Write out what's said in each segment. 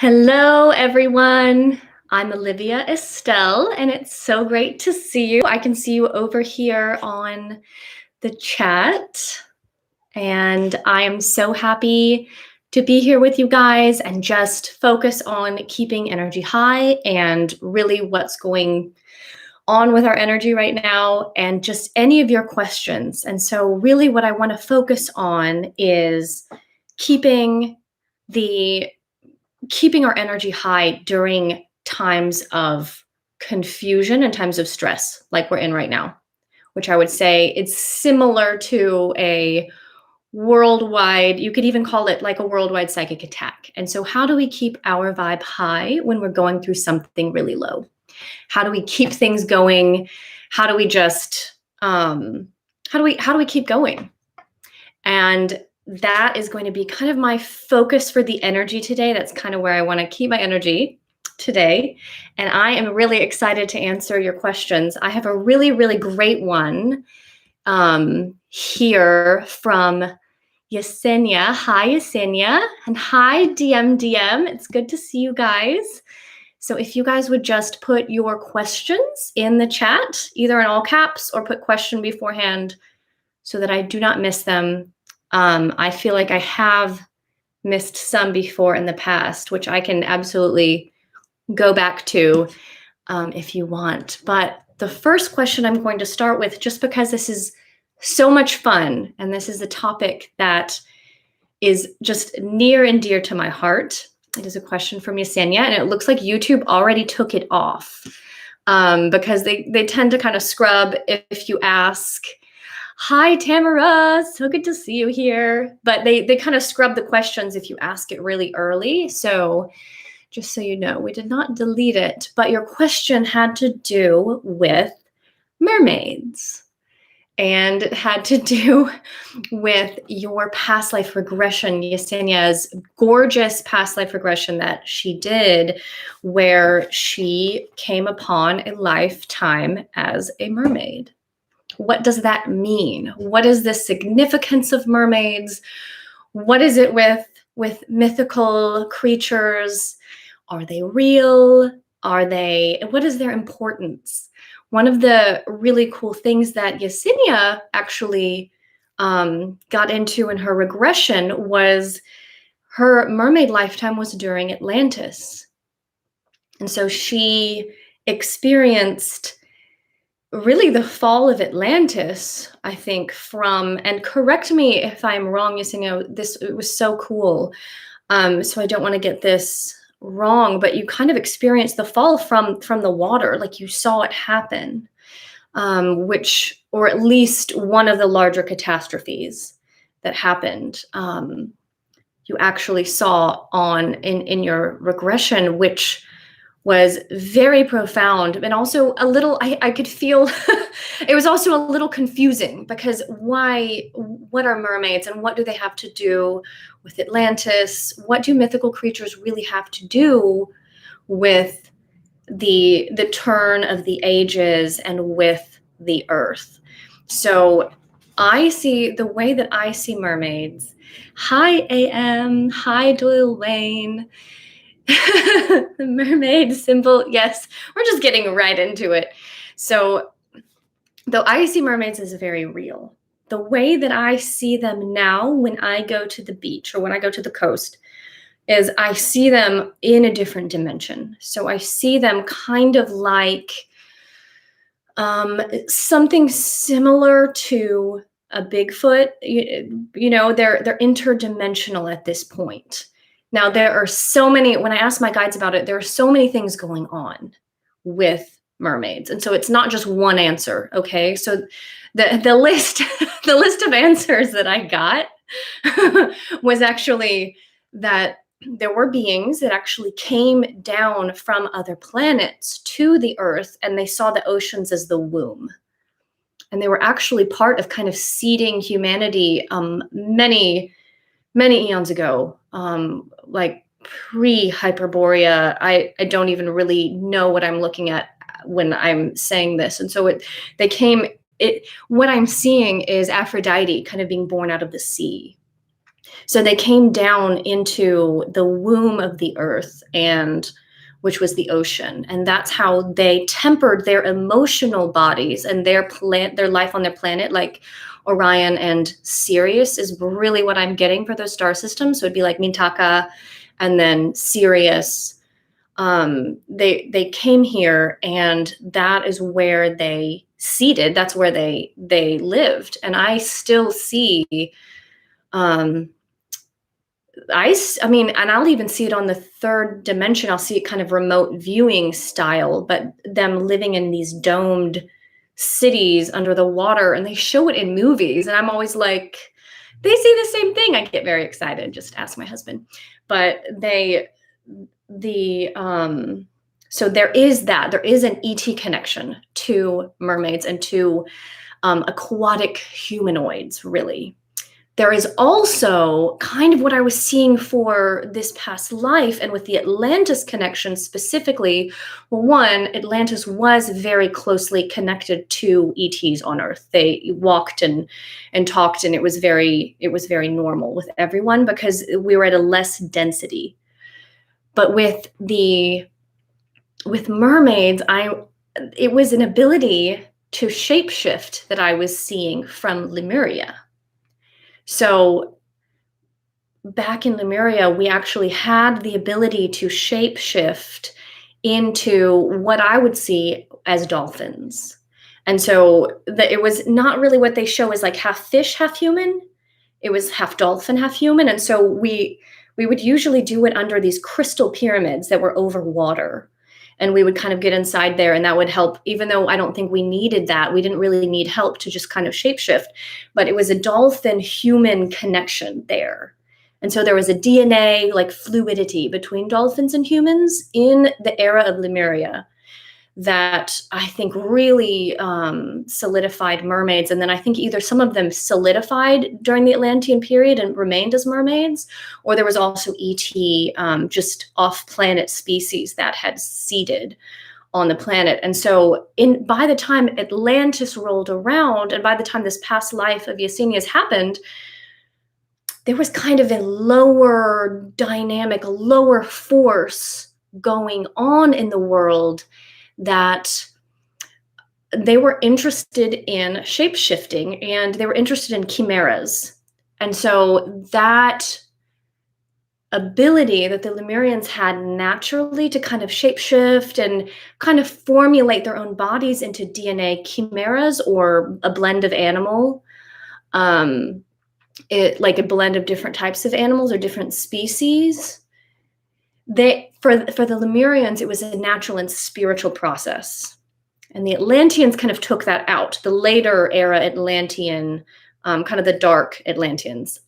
Hello, everyone. I'm Olivia Estelle, and it's so great to see you. I can see you over here on the chat, and I am so happy to be here with you guys and just focus on keeping energy high and really what's going on with our energy right now and just any of your questions. And so really what I want to focus on is keeping our energy high during times of confusion and times of stress like we're in right now, which I would say it's similar to a worldwide, you could even call it like a worldwide psychic attack. And so how do we keep our vibe high when we're going through something really low? How do we keep things going? How do we just how do we keep going? And that is going to be kind of my focus for the energy today. That's kind of where I want to keep my energy today. And I am really excited to answer your questions. I have a really, really great one here from Yesenia. Hi, Yesenia. And hi, DM. It's good to see you guys. So if you guys would just put your questions in the chat, either in all caps or put question beforehand so that I do not miss them. I feel like I have missed some before in the past, which I can absolutely go back to if you want. But the first question I'm going to start with, just because this is so much fun, and this is a topic that is just near and dear to my heart. It is a question from Yesenia, and it looks like YouTube already took it off because they tend to kind of scrub if you ask. Hi, Tamara. So good to see you here. But they kind of scrub the questions if you ask it really early. So just so you know, we did not delete it. But your question had to do with mermaids. And it had to do with your past life regression, Yesenia's gorgeous past life regression that she did, where she came upon a lifetime as a mermaid. What does that mean? What is the significance of mermaids? What is it with mythical creatures? Are they real? What is their importance? One of the really cool things that Yesenia actually got into in her regression was her mermaid lifetime was during Atlantis. And so she experienced really the fall of Atlantis, I think, and correct me if I'm wrong, Yesenia, it was so cool. So I don't want to get this wrong, but you kind of experienced the fall from the water, like you saw it happen, or at least one of the larger catastrophes that happened. You actually saw in your regression, which was very profound and also a little, I could feel it was also a little confusing because what are mermaids and what do they have to do with Atlantis? What do mythical creatures really have to do with the turn of the ages and with the earth? So the way that I see mermaids. Hi, AM. Hi, Doyle Wayne. The mermaid symbol. Yes, we're just getting right into it. So though I see mermaids as very real, the way that I see them now when I go to the beach or when I go to the coast is I see them in a different dimension. So I see them kind of like something similar to a Bigfoot. You know, they're interdimensional at this point. Now, there are so many, when I ask my guides about it, there are so many things going on with mermaids. And so it's not just one answer, okay? So the list the list of answers that I got was actually that there were beings that actually came down from other planets to the earth, and they saw the oceans as the womb. And they were actually part of kind of seeding humanity many eons ago, like pre-Hyperborea. I don't even really know what I'm looking at when I'm saying this. And so what I'm seeing is Aphrodite kind of being born out of the sea. So they came down into the womb of the earth, and which was the ocean, and that's how they tempered their emotional bodies and their life on their planet, like Orion and Sirius is really what I'm getting for those star systems. So it'd be like Mintaka and then Sirius. They came here, and that is where they seeded. That's where they lived, and I still see. Um, I mean, and I'll even see it on the third dimension. I'll see it kind of remote viewing style, but them living in these domed cities under the water, and they show it in movies. And I'm always like, they see the same thing. I get very excited. Just ask my husband. But so there is an ET connection to mermaids and to aquatic humanoids, really. There is also kind of what I was seeing for this past life, and with the Atlantis connection specifically. Well, one, Atlantis was very closely connected to ETs on Earth. They walked and talked, and it was very normal with everyone because we were at a less density. But with mermaids, it was an ability to shapeshift that I was seeing from Lemuria. So back in Lemuria, we actually had the ability to shapeshift into what I would see as dolphins. And so it was not really what they show as like half fish, half human. It was half dolphin, half human. And so we would usually do it under these crystal pyramids that were over water. And we would kind of get inside there, and that would help, even though I don't think we needed that. We didn't really need help to just kind of shapeshift, but it was a dolphin-human connection there. And so there was a DNA like fluidity between dolphins and humans in the era of Lemuria that I think really solidified mermaids. And then I think either some of them solidified during the Atlantean period and remained as mermaids, or there was also ET, just off-planet species that had seeded on the planet. And so by the time Atlantis rolled around, and by the time this past life of Yesenia's happened, there was kind of a lower dynamic, a lower force going on in the world, that they were interested in shape-shifting, and they were interested in chimeras. And so that ability that the Lemurians had naturally to kind of shapeshift and kind of formulate their own bodies into DNA chimeras, or a blend of animal, like a blend of different types of animals or different species. For the Lemurians, it was a natural and spiritual process. And the Atlanteans kind of took that out. The later era Atlantean, kind of the dark Atlanteans.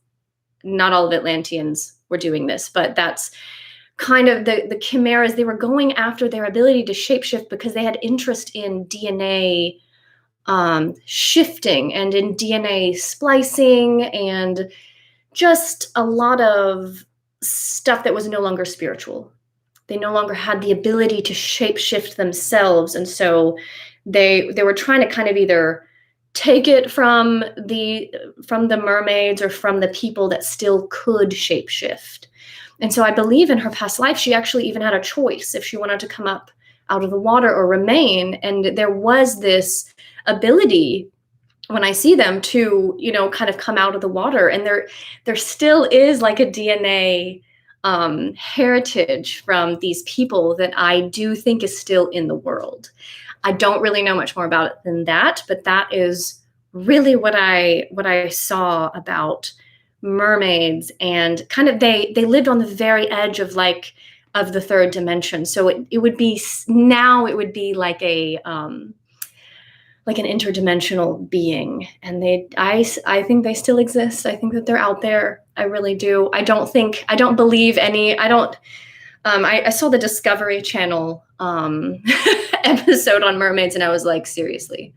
Not all of Atlanteans were doing this, but that's kind of the chimeras. They were going after their ability to shapeshift because they had interest in DNA shifting and in DNA splicing, and just a lot of stuff that was no longer spiritual. They no longer had the ability to shapeshift themselves. And so they were trying to kind of either take it from the mermaids or from the people that still could shapeshift. And so I believe in her past life, she actually even had a choice if she wanted to come up out of the water or remain. And there was this ability when I see them to, kind of come out of the water. And there still is like a DNA heritage from these people that I do think is still in the world. I don't really know much more about it than that, but that is really what I saw about mermaids. And kind of they lived on the very edge of the third dimension. So it would be like like an interdimensional being. And I think they still exist. I think that they're out there. I really do. I don't believe any, I don't, I saw the Discovery Channel episode on mermaids, and I was like, seriously,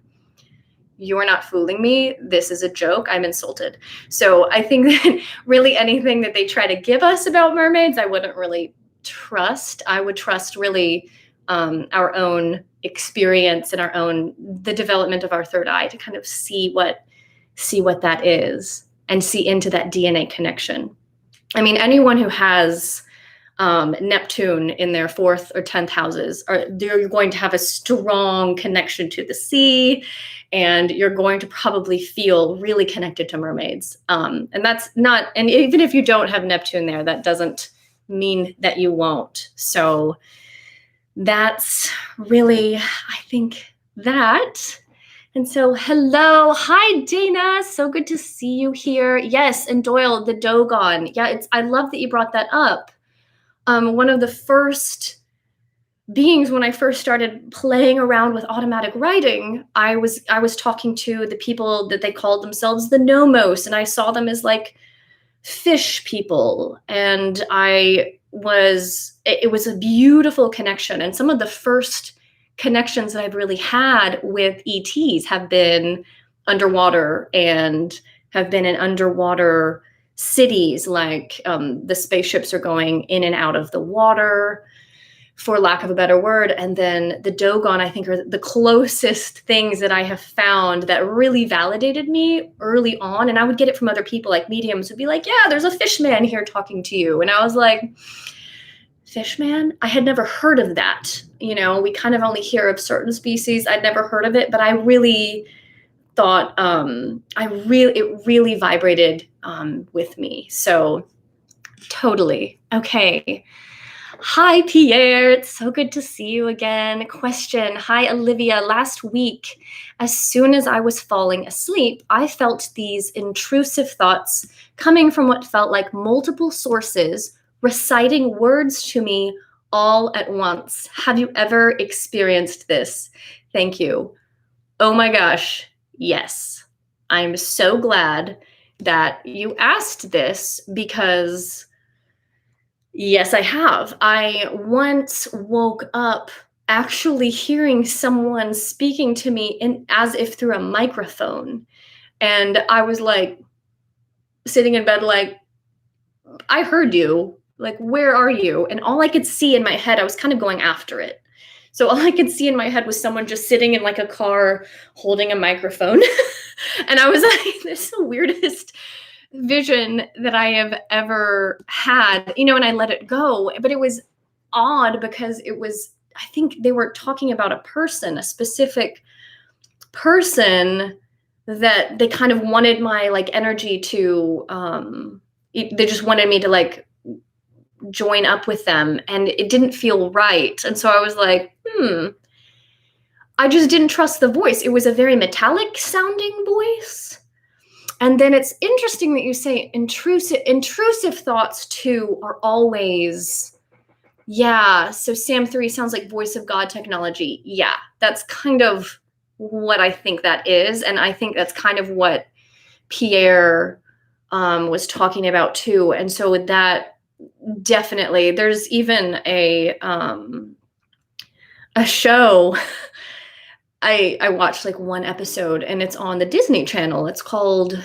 you are not fooling me. This is a joke. I'm insulted. So I think that really anything that they try to give us about mermaids, I wouldn't really trust. I would trust really our own experience and the development of our third eye to kind of see what that is. and see into that DNA connection. I mean, anyone who has Neptune in their 4th or 10th houses, you're going to have a strong connection to the sea, and you're going to probably feel really connected to mermaids. And that's not, and even if you don't have Neptune there, that doesn't mean that you won't. So that's really, I think, that. And so, hello. Hi, Dana. So good to see you here. Yes, and Doyle, the Dogon. Yeah, I love that you brought that up. One of the first beings when I first started playing around with automatic writing, I was talking to the people that they called themselves the Nomos, and I saw them as like fish people. And it was a beautiful connection. And some of the first connections that I've really had with ETs have been underwater and have been in underwater cities, like the spaceships are going in and out of the water, for lack of a better word. And then the Dogon, I think, are the closest things that I have found that really validated me early on. And I would get it from other people, like mediums would be like, yeah, there's a fish man here talking to you. And I was like, fish man? I had never heard of that. You know, we kind of only hear of certain species. I'd never heard of it, but I really thought it really vibrated with me. So totally. Okay. Hi, Pierre. It's so good to see you again. Question. Hi, Olivia. Last week, as soon as I was falling asleep, I felt these intrusive thoughts coming from what felt like multiple sources reciting words to me all at once. Have you ever experienced this? Thank you. Oh my gosh. Yes. I'm so glad that you asked this, because yes, I have. I once woke up actually hearing someone speaking to me as if through a microphone. And I was like sitting in bed like, I heard you. Like, where are you? And all I could see in my head, I was kind of going after it. So all I could see in my head was someone just sitting in like a car holding a microphone. And I was like, this is the weirdest vision that I have ever had, you know, and I let it go. But it was odd because I think they were talking about a specific person that they kind of wanted my like energy to, they just wanted me to like join up with them, and it didn't feel right. And so I was like, I just didn't trust the voice. It was a very metallic sounding voice. And then it's interesting that you say intrusive thoughts too are always, yeah. So Sam 3 sounds like voice of God technology. Yeah, that's kind of what I think that is. And I think that's kind of what Pierre was talking about too. And so with that, definitely, there's even a show. I watched like one episode, and it's on the Disney Channel. It's called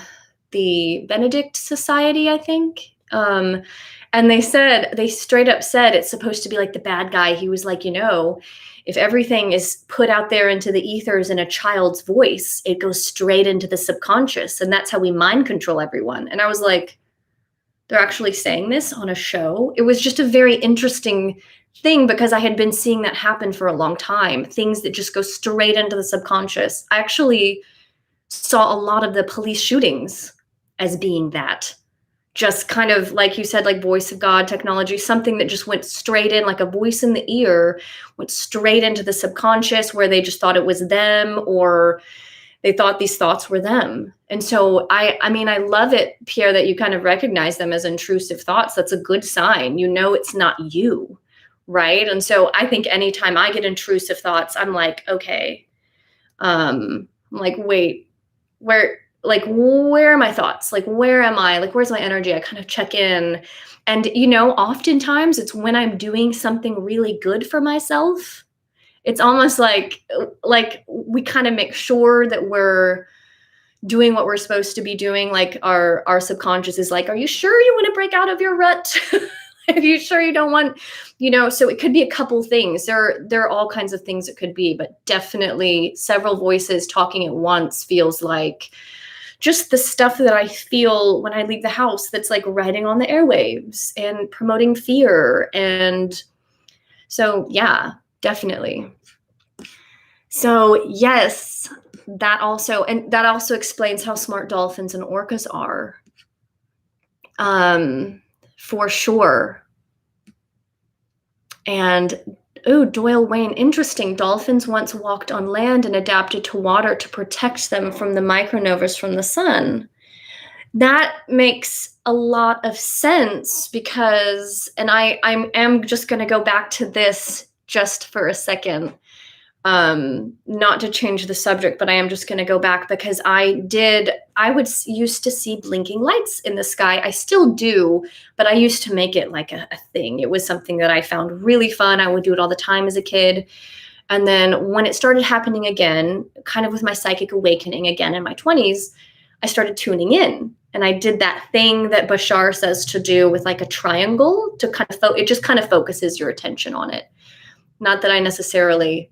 the Benedict Society, I think. And they straight up said it's supposed to be like the bad guy. He was like, you know, if everything is put out there into the ethers in a child's voice, it goes straight into the subconscious. And that's how we mind control everyone. And I was like, they're actually saying this on a show? It was just a very interesting thing, because I had been seeing that happen for a long time. Things that just go straight into the subconscious. I actually saw a lot of the police shootings as being that. Just kind of, like you said, like voice of God technology, something that just went straight in, like a voice in the ear, went straight into the subconscious, where they just thought it was them, or they thought these thoughts were them. And so I mean, I love it, Pierre, that you kind of recognize them as intrusive thoughts. That's a good sign. You know, it's not you, right? And so I think anytime I get intrusive thoughts, I'm like, okay, I'm like, wait, where are my thoughts? Like, where am I? Like, where's my energy? I kind of check in. And, you know, oftentimes it's when I'm doing something really good for myself. It's almost like we kind of make sure that we're doing what we're supposed to be doing. Like our subconscious is like, are you sure you want to break out of your rut? Are you sure you don't want, you know, so it could be a couple things. There are all kinds of things it could be, but definitely several voices talking at once feels like just the stuff that I feel when I leave the house that's like riding on the airwaves and promoting fear. And so, yeah, definitely. So, yes, that also explains how smart dolphins and orcas are. For sure. And Doyle Wayne, interesting. Dolphins once walked on land and adapted to water to protect them from the micronovas from the sun. That makes a lot of sense because, and I am just going to go back to this just for a second. Not to change the subject, but I am just going to go back because I used to see blinking lights in the sky. I still do, but I used to make it like a thing. It was something that I found really fun. I would do it all the time as a kid. And then when it started happening again, kind of with my psychic awakening again in my 20s, I started tuning in. And I did that thing that Bashar says to do with like a triangle to kind of, it just kind of focuses your attention on it. Not that I necessarily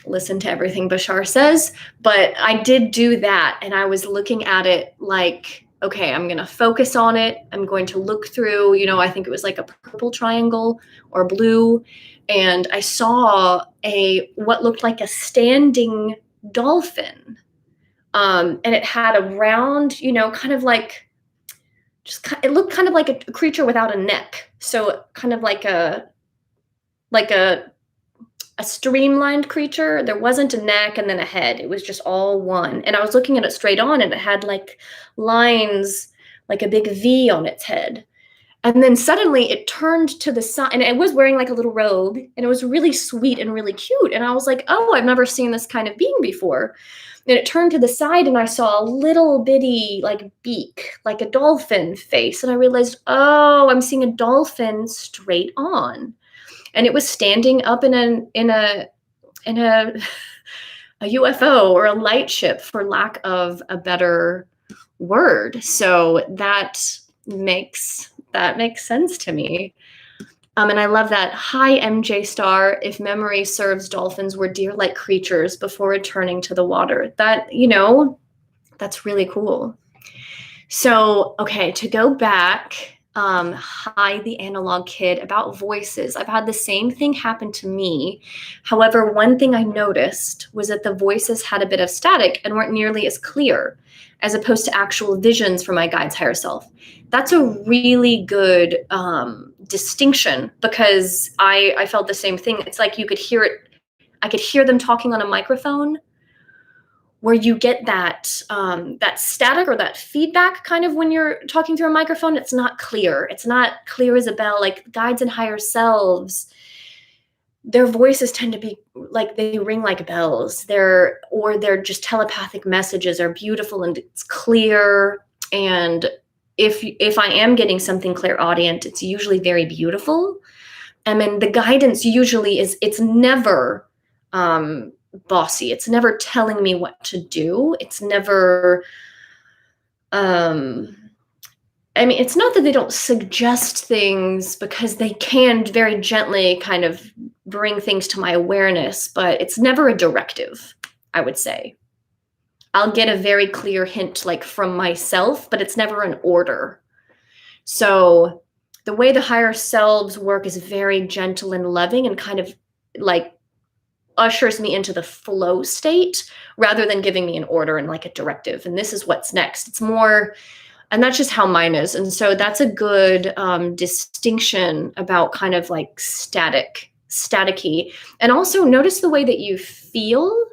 listen to everything Bashar says, but I did do that. And I was looking at it like, okay, I'm going to focus on it. I'm going to look through, I think it was like a purple triangle or blue. And I saw what looked like a standing dolphin. And it had a round, kind of like, it looked kind of like a creature without a neck. So kind of like a streamlined creature. There wasn't a neck and then a head. It was just all one. And I was looking at it straight on and it had like lines, like a big V on its head. And then suddenly it turned to the side and it was wearing like a little robe and it was really sweet and really cute. And I was like, oh, I've never seen this kind of being before. And it turned to the side and I saw a little bitty like beak, like a dolphin face. And I realized, oh, I'm seeing a dolphin straight on. And it was standing up in a UFO or a light ship, for lack of a better word. So that makes sense to me. And I love that. Hi, MJ Star. If memory serves, dolphins were deer-like creatures before returning to the water. That, that's really cool. So, okay, to go back, hi, the analog kid, about voices. I've had the same thing happen to me. However, one thing I noticed was that the voices had a bit of static and weren't nearly as clear as opposed to actual visions from my guide's higher self. That's a really good distinction because I felt the same thing. It's like you could hear it. I could hear them talking on a microphone where you get that static or that feedback kind of when you're talking through a microphone. It's not clear. It's not clear as a bell. Like guides and higher selves, their voices tend to be like they ring like bells. They're just telepathic messages are beautiful and it's clear. And if I am getting something clairaudient, it's usually very beautiful. And then the guidance usually it's never bossy. It's never telling me what to do. It's never it's not that they don't suggest things because they can very gently kind of bring things to my awareness, but it's never a directive, I would say. I'll get a very clear hint like from myself, but it's never an order. So the way the higher selves work is very gentle and loving and kind of like ushers me into the flow state rather than giving me an order and like a directive. And this is what's next. It's more, and that's just how mine is. And so that's a good distinction about kind of like staticky. And also notice the way that you feel.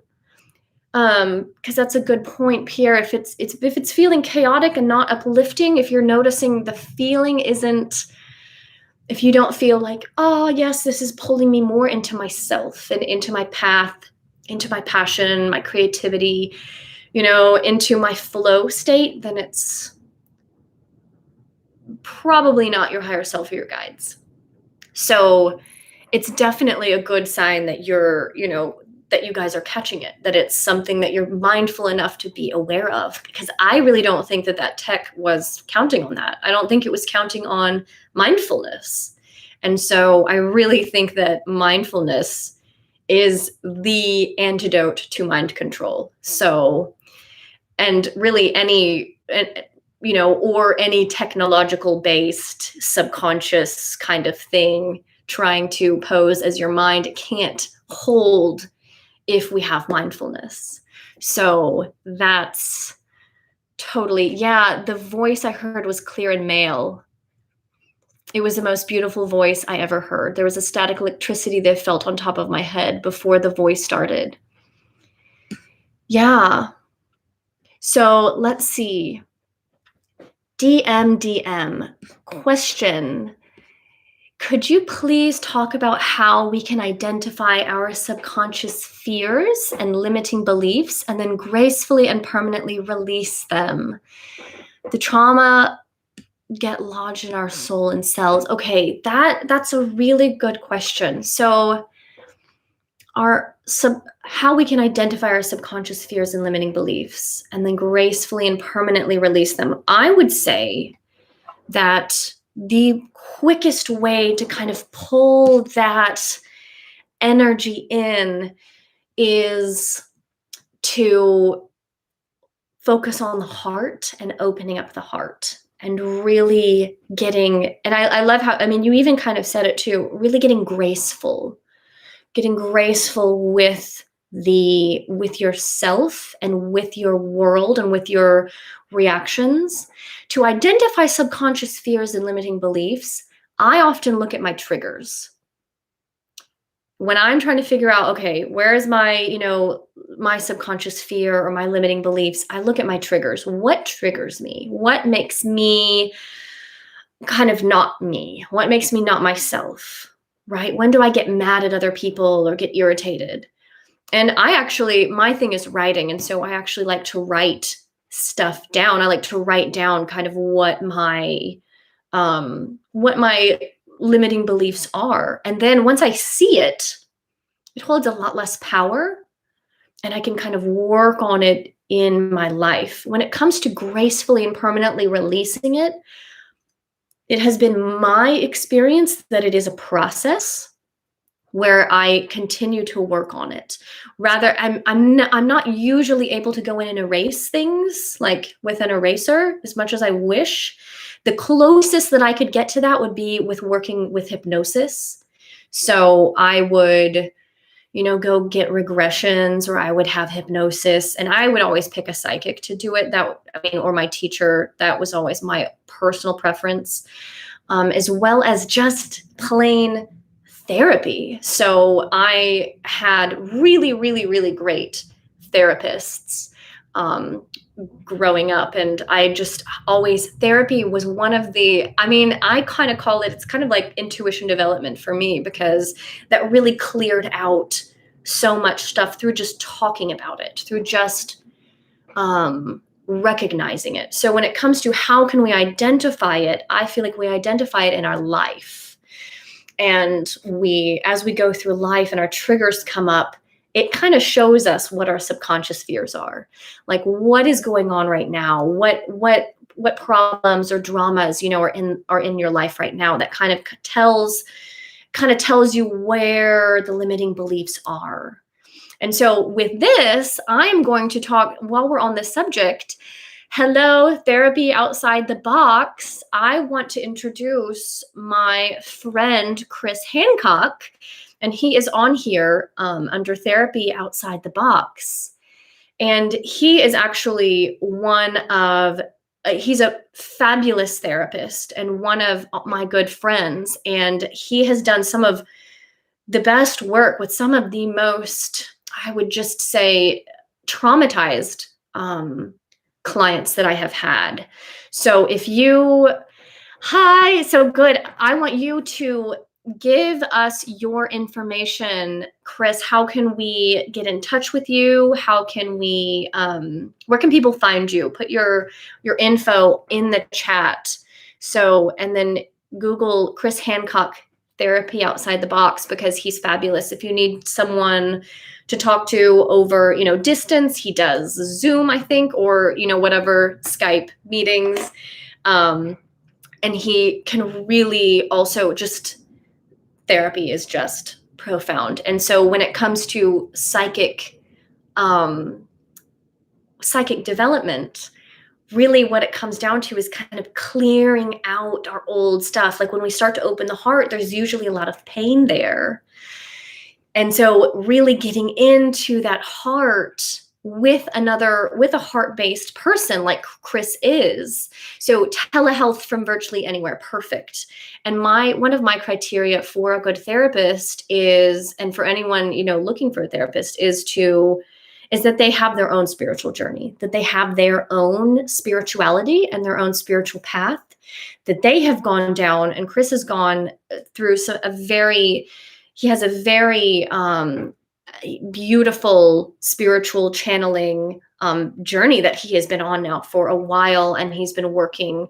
Because that's a good point, Pierre. If it's feeling chaotic and not uplifting, if you're noticing the feeling isn't, if you don't feel like, oh yes, this is pulling me more into myself and into my path, into my passion, my creativity, into my flow state, then it's probably not your higher self or your guides. So it's definitely a good sign that that you guys are catching it, that it's something that you're mindful enough to be aware of, because I really don't think that tech was counting on that. I don't think it was counting on mindfulness. And so I really think that mindfulness is the antidote to mind control. So and really any, or any technological based subconscious kind of thing trying to pose as your mind can't hold if we have mindfulness. So that's totally, yeah, the voice I heard was clear and male. It was the most beautiful voice I ever heard. There was a static electricity that felt on top of my head before the voice started. Yeah. So let's see. DM. Question. Could you please talk about how we can identify our subconscious fears and limiting beliefs and then gracefully and permanently release them? The trauma get lodged in our soul and cells. Okay, that's a really good question. So how we can identify our subconscious fears and limiting beliefs and then gracefully and permanently release them. I would say that the quickest way to kind of pull that energy in is to focus on the heart and opening up the heart and really getting, and I love how, I mean, you even kind of said it too, really getting graceful with yourself and with your world and with your reactions. To identify subconscious fears and limiting beliefs, I often look at my triggers. When I'm trying to figure out, okay, where is my subconscious fear or my limiting beliefs, I look at my triggers. What triggers me? What makes me kind of not me? What makes me not myself? Right? When do I get mad at other people or get irritated? And my thing is writing. And so I actually like to write stuff down. I like to write down kind of what my limiting beliefs are. And then once I see it, it holds a lot less power and I can kind of work on it in my life. When it comes to gracefully and permanently releasing it, it has been my experience that it is a process where I continue to work on it. Rather, I'm not usually able to go in and erase things like with an eraser as much as I wish. The closest that I could get to that would be with working with hypnosis. So I would, go get regressions, or I would have hypnosis, and I would always pick a psychic to do it. Or my teacher. That was always my personal preference, as well as just plain therapy. So I had really, really, really great therapists growing up. And I just always, therapy was one of I kind of call it, it's kind of like intuition development for me, because that really cleared out so much stuff through just talking about it, through just recognizing it. So when it comes to how can we identify it, I feel like we identify it in our life. And as we go through life and our triggers come up, it kind of shows us what our subconscious fears are. Like, what is going on right now? What problems or dramas, are in your life right now that kind of tells you where the limiting beliefs are. And so with this, I'm going to talk, while we're on this subject, hello, Therapy Outside the Box. I want to introduce my friend, Chris Hancock, and he is on here under Therapy Outside the Box. And he is actually he's a fabulous therapist and one of my good friends. And he has done some of the best work with some of the most, I would just say, traumatized clients that I have had. So so good. I want you to give us your information, Chris. How can we get in touch with you? How can we, where can people find you? Put your info in the chat. So, and then Google Chris Hancock Therapy Outside the Box, because he's fabulous. If you need someone to talk to over, distance, he does Zoom, I think, or, whatever, Skype meetings. And he can really also therapy is just profound. And so when it comes to psychic psychic development, really what it comes down to is kind of clearing out our old stuff. Like when we start to open the heart, there's usually a lot of pain there. And so really getting into that heart with a heart-based person like Chris is. So telehealth from virtually anywhere, perfect. And one of my criteria for a good therapist is, and for anyone, looking for a therapist, is that they have their own spiritual journey, that they have their own spirituality and their own spiritual path that they have gone down. And Chris has gone through he has a very beautiful spiritual channeling journey that he has been on now for a while, and he's been working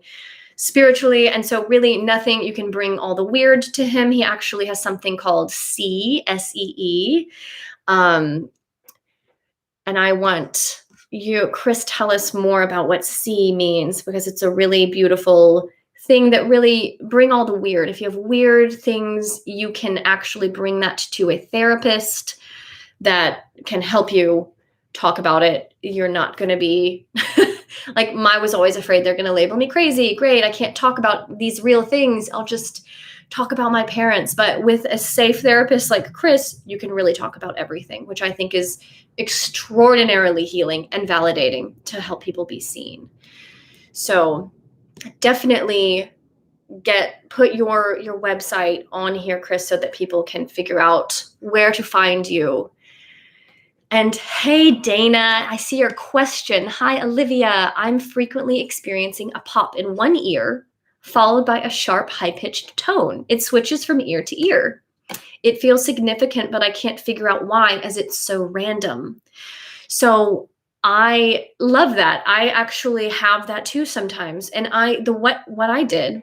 spiritually. And so really nothing, you can bring all the weird to him. He actually has something called SEE, S-E-E. And I want you, Chris, tell us more about what SEE means, because it's a really beautiful thing that really bring all the weird. If you have weird things, you can actually bring that to a therapist that can help you talk about it. You're not going to be like, I was always afraid they're going to label me crazy. Great, I can't talk about these real things. I'll just talk about my parents. But with a safe therapist like Chris, you can really talk about everything, which I think is extraordinarily healing and validating to help people be seen. So definitely put your website on here, Chris, so that people can figure out where to find you. And hey, Dana, I see your question. Hi, Olivia. I'm frequently experiencing a pop in one ear, followed by a sharp, high-pitched tone. It switches from ear to ear. It feels significant, but I can't figure out why, as it's so random. So I love that. I actually have that too sometimes. And what I did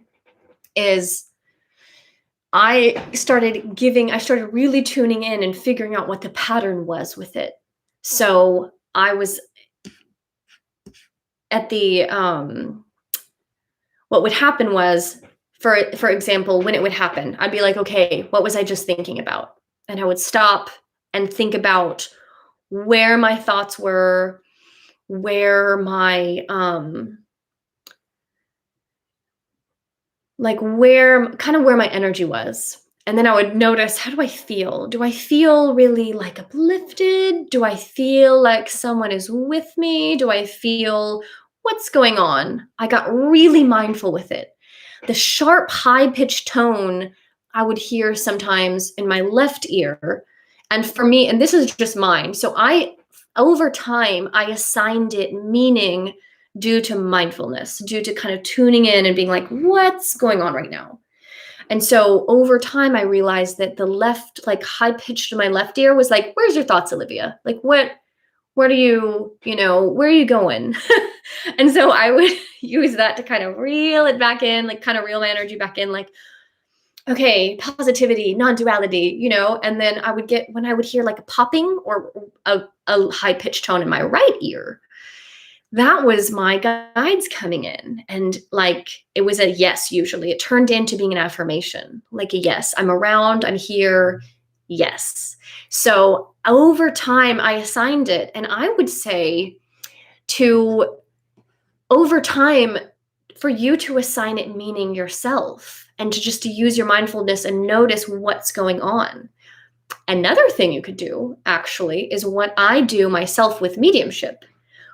is I started really tuning in and figuring out what the pattern was with it. So I was at what would happen was, for example, when it would happen, I'd be like, okay, what was I just thinking about? And I would stop and think about where my thoughts were, where my where my energy was. And then I would notice, how do I feel? Do I feel really like uplifted? Do I feel like someone is with me? Do I feel what's going on? I got really mindful with it. The sharp, high-pitched tone I would hear sometimes in my left ear. And for me, and this is just mine, so over time, I assigned it meaning due to mindfulness, due to kind of tuning in and being like, what's going on right now? And so over time, I realized that the left, like high pitched in my left ear was like, where's your thoughts, Olivia? Like, where are you going? And so I would use that to kind of reel it back in, like kind of reel my energy back in, like, okay, positivity, non-duality, and then when I would hear like a popping or a high pitched tone in my right ear, that was my guides coming in. And like, it was a yes, usually. It turned into being an affirmation, like a yes, I'm around, I'm here, yes. So over time, I assigned it. And I would say over time, for you to assign it meaning yourself and to use your mindfulness and notice what's going on. Another thing you could do, actually, is what I do myself with mediumship,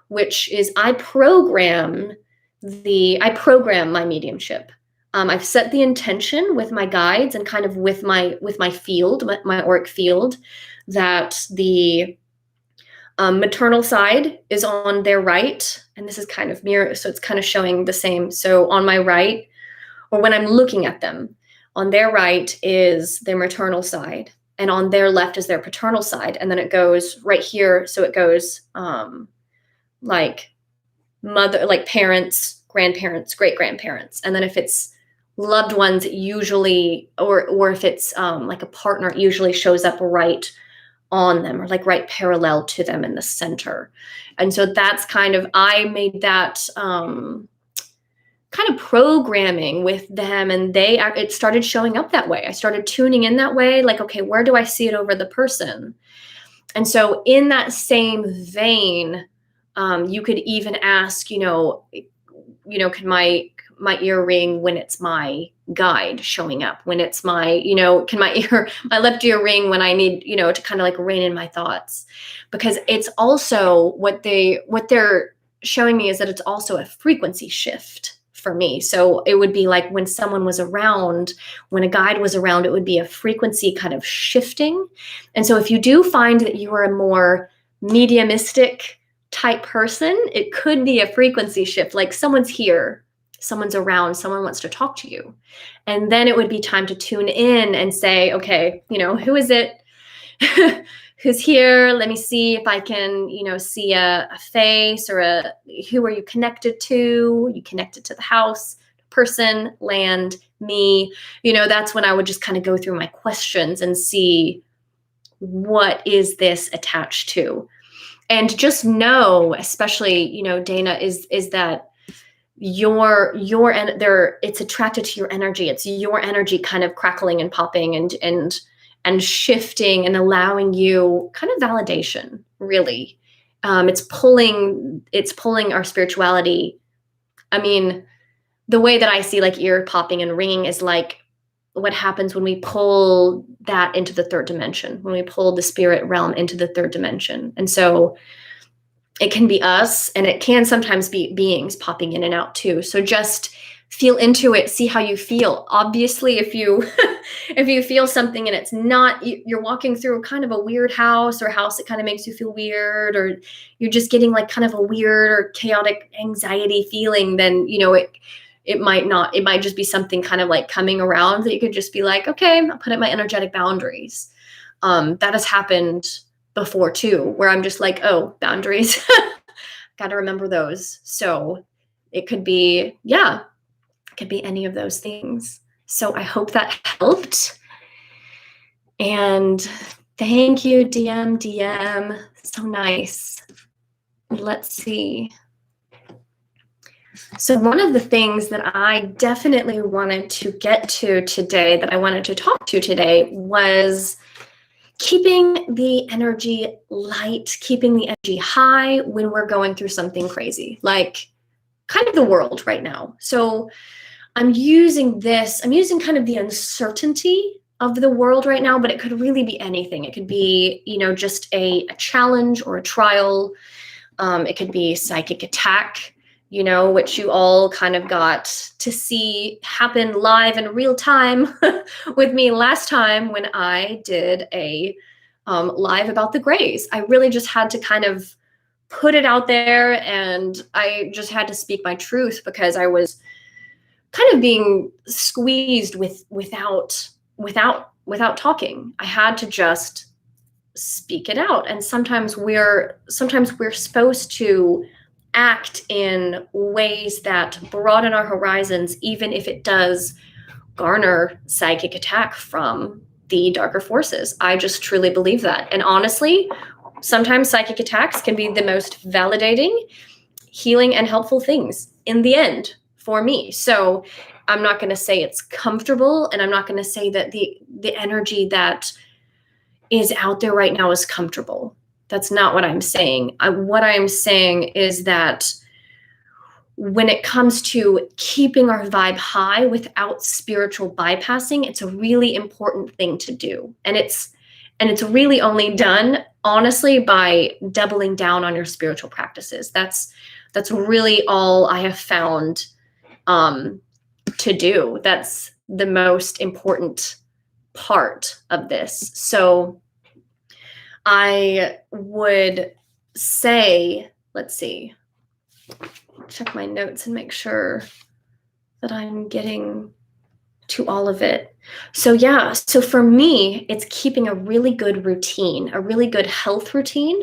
which is I program my mediumship. I've set the intention with my guides and kind of with my field, my auric field, that the maternal side is on their right, and this is kind of mirror, so it's kind of showing the same. So on my right, or when I'm looking at them, on their right is their maternal side, and on their left is their paternal side, and then it goes right here. So it goes like mother, like parents, grandparents, great grandparents, and then if it's loved ones, usually, or if it's like a partner, it usually shows up right on them, or like right parallel to them in the center. And so that's I made that kind of programming with them, and it started showing up that way. I started tuning in that way, like, okay, where do I see it over the person? And so in that same vein, You could even ask, can my ear ring when it's my guide showing up, when it's my, can my left ear ring when I need, to kind of like rein in my thoughts, because it's also what they're showing me is that it's also a frequency shift for me. So it would be like when someone was around, when a guide was around, it would be a frequency kind of shifting. And so if you do find that you are a more mediumistic type person, it could be a frequency shift. Like someone's here, someone's around, someone wants to talk to you. And then it would be time to tune in and say, okay, who is it? Who's here? Let me see if I can, see a face or who are you connected to? Are you connected to the house, person, land, me? That's when I would just kind of go through my questions and see what is this attached to. And just know, especially, Dana, is that it's attracted to your energy. It's your energy kind of crackling and popping and shifting and allowing you kind of validation, really. It's pulling our spirituality. I mean, the way that I see like ear popping and ringing is like what happens when we pull that into the third dimension, when we pull the spirit realm into the third dimension. And so it can be us, and it can sometimes be beings popping in and out too. So just feel into it, see how you feel. Obviously, if you if you feel something and it's not, you're walking through kind of a weird house or a house that kind of makes you feel weird, or you're just getting like kind of a weird or chaotic anxiety feeling, then it might just be something kind of like coming around that you could just be like, okay, I'll put up my energetic boundaries. That has happened before too, where I'm just like, oh, boundaries, got to remember those. So it could be, it could be any of those things. So I hope that helped. And thank you, DM. So nice. Let's see. So one of the things that I definitely wanted to get to today, that I wanted to talk to today, was keeping the energy light, keeping the energy high when we're going through something crazy, like kind of the world right now. So I'm using kind of the uncertainty of the world right now, but it could really be anything. It could be, just a challenge or a trial. It could be psychic attack, which you all kind of got to see happen live in real time with me last time when I did a live about the Greys. I really just had to kind of put it out there, and I just had to speak my truth because I was kind of being squeezed without talking. I had to just speak it out. And sometimes we're supposed to act in ways that broaden our horizons, even if it does garner psychic attack from the darker forces. I just truly believe that. And honestly, sometimes psychic attacks can be the most validating, healing, and helpful things in the end for me. So I'm not going to say it's comfortable, and I'm not going to say that the energy that is out there right now is comfortable. That's not what I'm saying. What I'm saying is that when it comes to keeping our vibe high without spiritual bypassing, it's a really important thing to do. And it's really only done, honestly, by doubling down on your spiritual practices. That's really all I have found to do. That's the most important part of this. So I would say, let's see, check my notes and make sure that I'm getting to all of it. So so for me, it's keeping a really good routine, a really good health routine,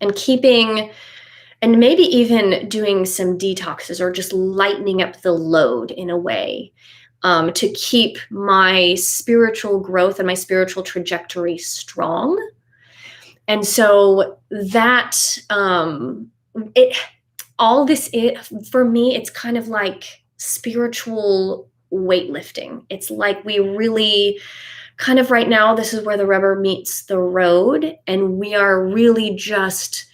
and maybe even doing some detoxes or just lightening up the load in a way to keep my spiritual growth and my spiritual trajectory strong. And so that for me, it's kind of like spiritual weightlifting. It's like we really kind of right now, this is where the rubber meets the road, and we are really just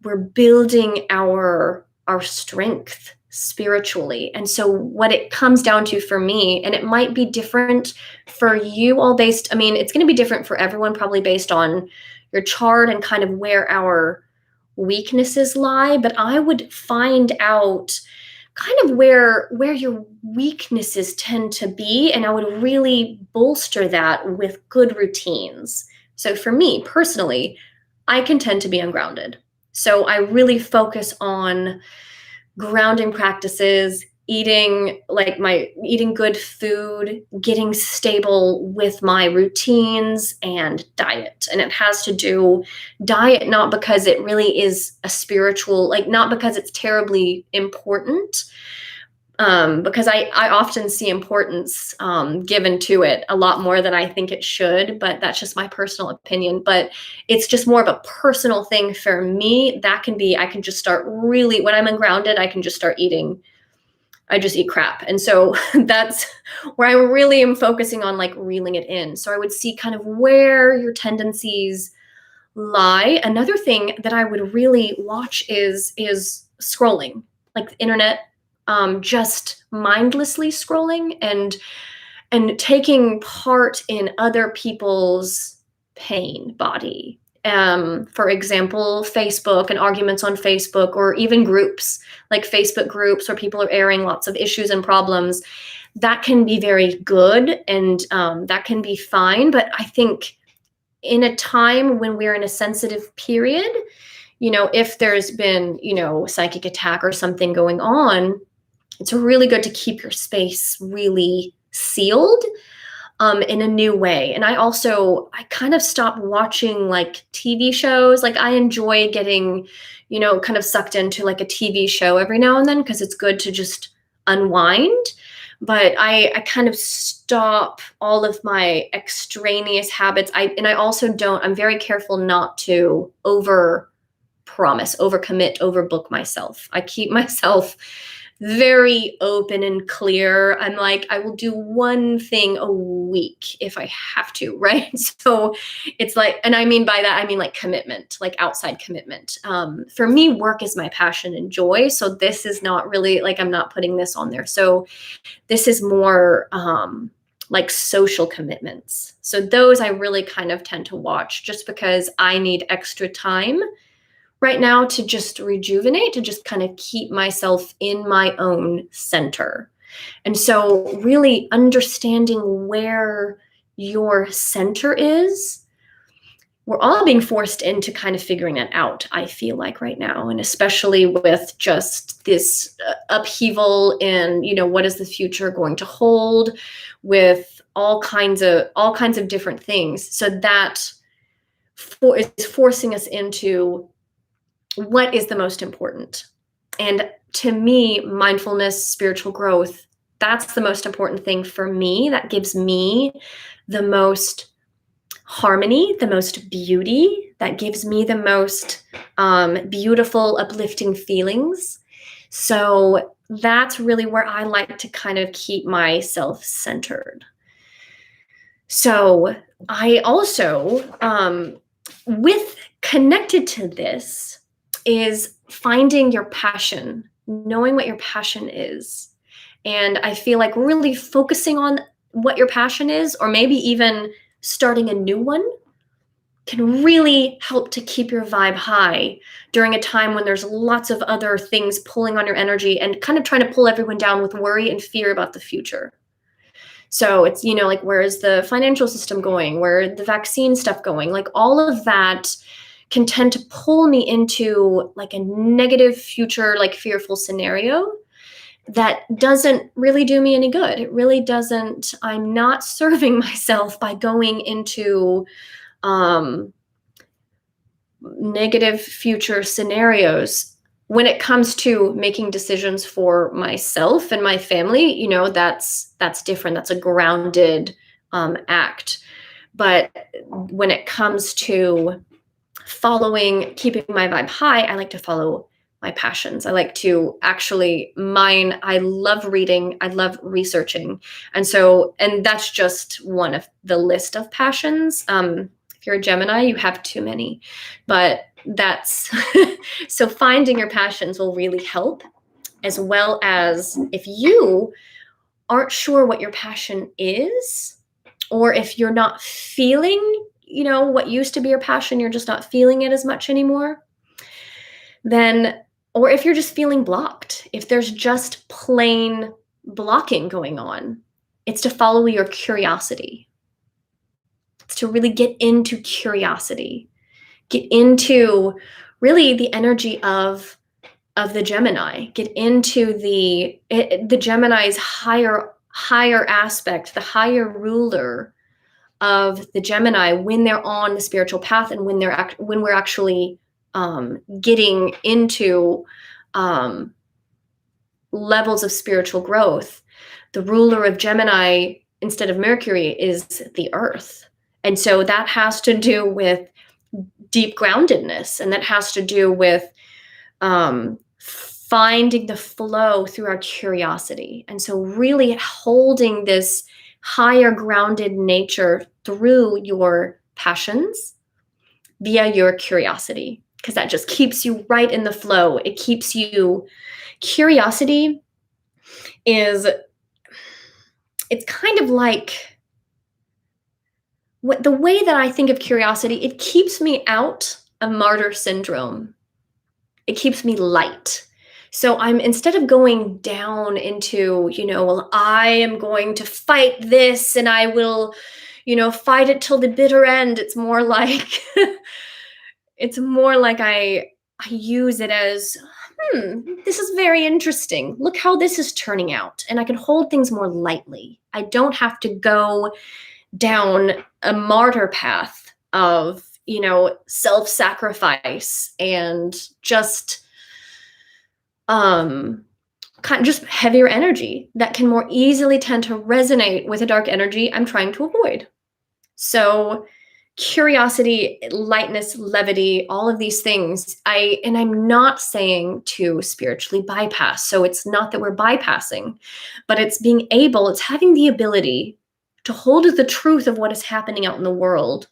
we're building our strength spiritually. And so what it comes down to for me, and it might be different for you all based, I mean, it's going to be different for everyone, probably based on your chart and kind of where our weaknesses lie, but I would find out kind of where your weaknesses tend to be, and I would really bolster that with good routines. So for me personally, I can tend to be ungrounded. So I really focus on grounding practices, eating good food, getting stable with my routines and diet. And it has to do diet, not because it really is a spiritual, not because it's terribly important, because I often see importance given to it a lot more than I think it should, but that's just my personal opinion. But it's just more of a personal thing for me. That can be, I can just start really, when I'm ungrounded, I can just start eating. I just eat crap. And so that's where I really am focusing on reeling it in. So I would see kind of where your tendencies lie. Another thing that I would really watch is scrolling, like the internet, just mindlessly scrolling and taking part in other people's pain body. For example, Facebook and arguments on Facebook, or even groups like Facebook groups where people are airing lots of issues and problems. That can be very good, and that can be fine. But I think in a time when we're in a sensitive period, if there's been, a psychic attack or something going on, it's really good to keep your space really sealed in a new way. And I kind of stopped watching TV shows. I enjoy getting, kind of sucked into a TV show every now and then, because it's good to just unwind. But I kind of stop all of my extraneous habits. I'm very careful not to over promise, overcommit, overbook myself. I keep myself very open and clear. I'm I will do one thing a week if I have to, right? So it's and I mean by that, I mean commitment, outside commitment. For me, work is my passion and joy. So this is not really I'm not putting this on there. So this is more social commitments. So those I really kind of tend to watch, just because I need extra time right now to just rejuvenate, to just kind of keep myself in my own center. And so really understanding where your center is, we're all being forced into kind of figuring that out, I feel like right now. And especially with just this upheaval in, what is the future going to hold, with all kinds of different things. So that is forcing us into what is the most important. And to me, mindfulness, spiritual growth, that's the most important thing for me. That gives me the most harmony, the most beauty. That gives me the most beautiful, uplifting feelings. So that's really where I like to kind of keep myself centered. So I also, connected to this, is finding your passion, knowing what your passion is. And I feel really focusing on what your passion is, or maybe even starting a new one, can really help to keep your vibe high during a time when there's lots of other things pulling on your energy and kind of trying to pull everyone down with worry and fear about the future. So it's, where is the financial system going? Where are the vaccine stuff going? All of that can tend to pull me into a negative future, fearful scenario that doesn't really do me any good. It really doesn't. I'm not serving myself by going into negative future scenarios. When it comes to making decisions for myself and my family, that's different. That's a grounded act. But when it comes to keeping my vibe high, I like to follow my passions. I like to actually mine. I love reading. I love researching. And that's just one of the list of passions. If you're a Gemini, you have too many. But that's so finding your passions will really help, as well as if you aren't sure what your passion is, or if you're not feeling, what used to be your passion, you're just not feeling it as much anymore, then, or if you're just feeling blocked, if there's just plain blocking going on, it's to follow your curiosity. It's to really get into curiosity, get into really the energy of the Gemini, get into the Gemini's higher aspect, the higher ruler of the Gemini when they're on the spiritual path, and when we're actually getting into levels of spiritual growth. The ruler of Gemini, instead of Mercury, is the earth. And so that has to do with deep groundedness, and that has to do with finding the flow through our curiosity. And so really holding this higher grounded nature through your passions via your curiosity, because that just keeps you right in the flow. It keeps you, curiosity is, it's kind of like, the way that I think of curiosity, it keeps me out of martyr syndrome. It keeps me light. So instead of going down into, well, I am going to fight this and I will, fight it till the bitter end. It's more like, I use it as, this is very interesting. Look how this is turning out. And I can hold things more lightly. I don't have to go down a martyr path of, self-sacrifice and just just heavier energy that can more easily tend to resonate with a dark energy I'm trying to avoid. So curiosity, lightness, levity, all of these things, I'm not saying to spiritually bypass. So it's not that we're bypassing, but it's having the ability to hold the truth of what is happening out in the world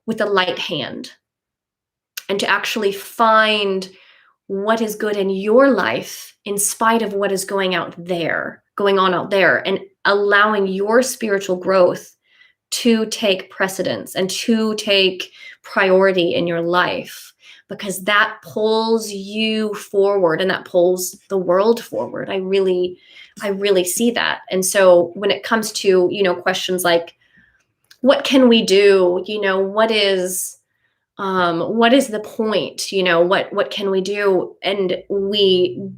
with a light hand, and to actually find what is good in your life in spite of what is going on out there, and allowing your spiritual growth to take precedence and to take priority in your life, because that pulls you forward and that pulls the world forward. I really see that. And so when it comes to, questions like, what can we do? What is the point? What can we do? And we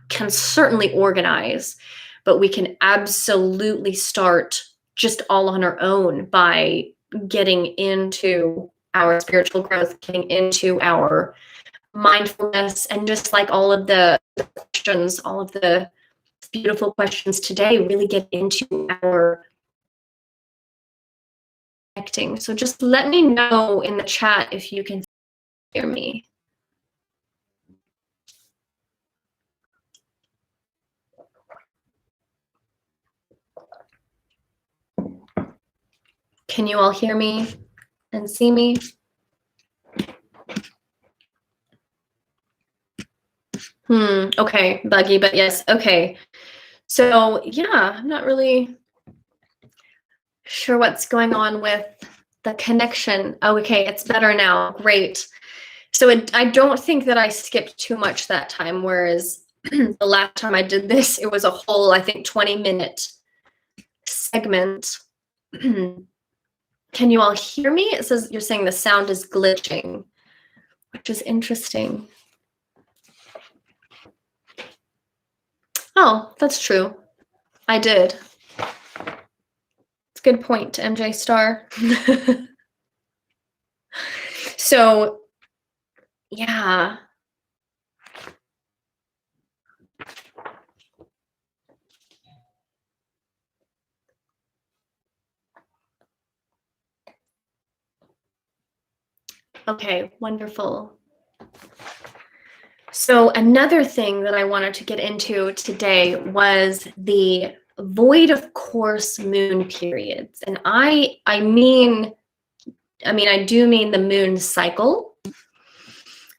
can certainly organize, but we can absolutely start just all on our own by getting into our spiritual growth, getting into our mindfulness, and just like all of the questions, all of the beautiful questions today, really get into our connecting. So just let me know in the chat if you can hear me. Can you all hear me and see me? Okay, buggy, but yes, okay. So yeah, I'm not really sure what's going on with the connection. Okay, it's better now. Great. So I don't think that I skipped too much that time, whereas the last time I did this, it was a whole, I think, 20-minute segment. Can you all hear me? It says you're saying the sound is glitching, which is interesting. Oh, that's true. I did. It's a good point, MJ Star. So, yeah. Okay, wonderful. So another thing that I wanted to get into today was the void of course moon periods. And I mean I mean, I do mean the moon cycle,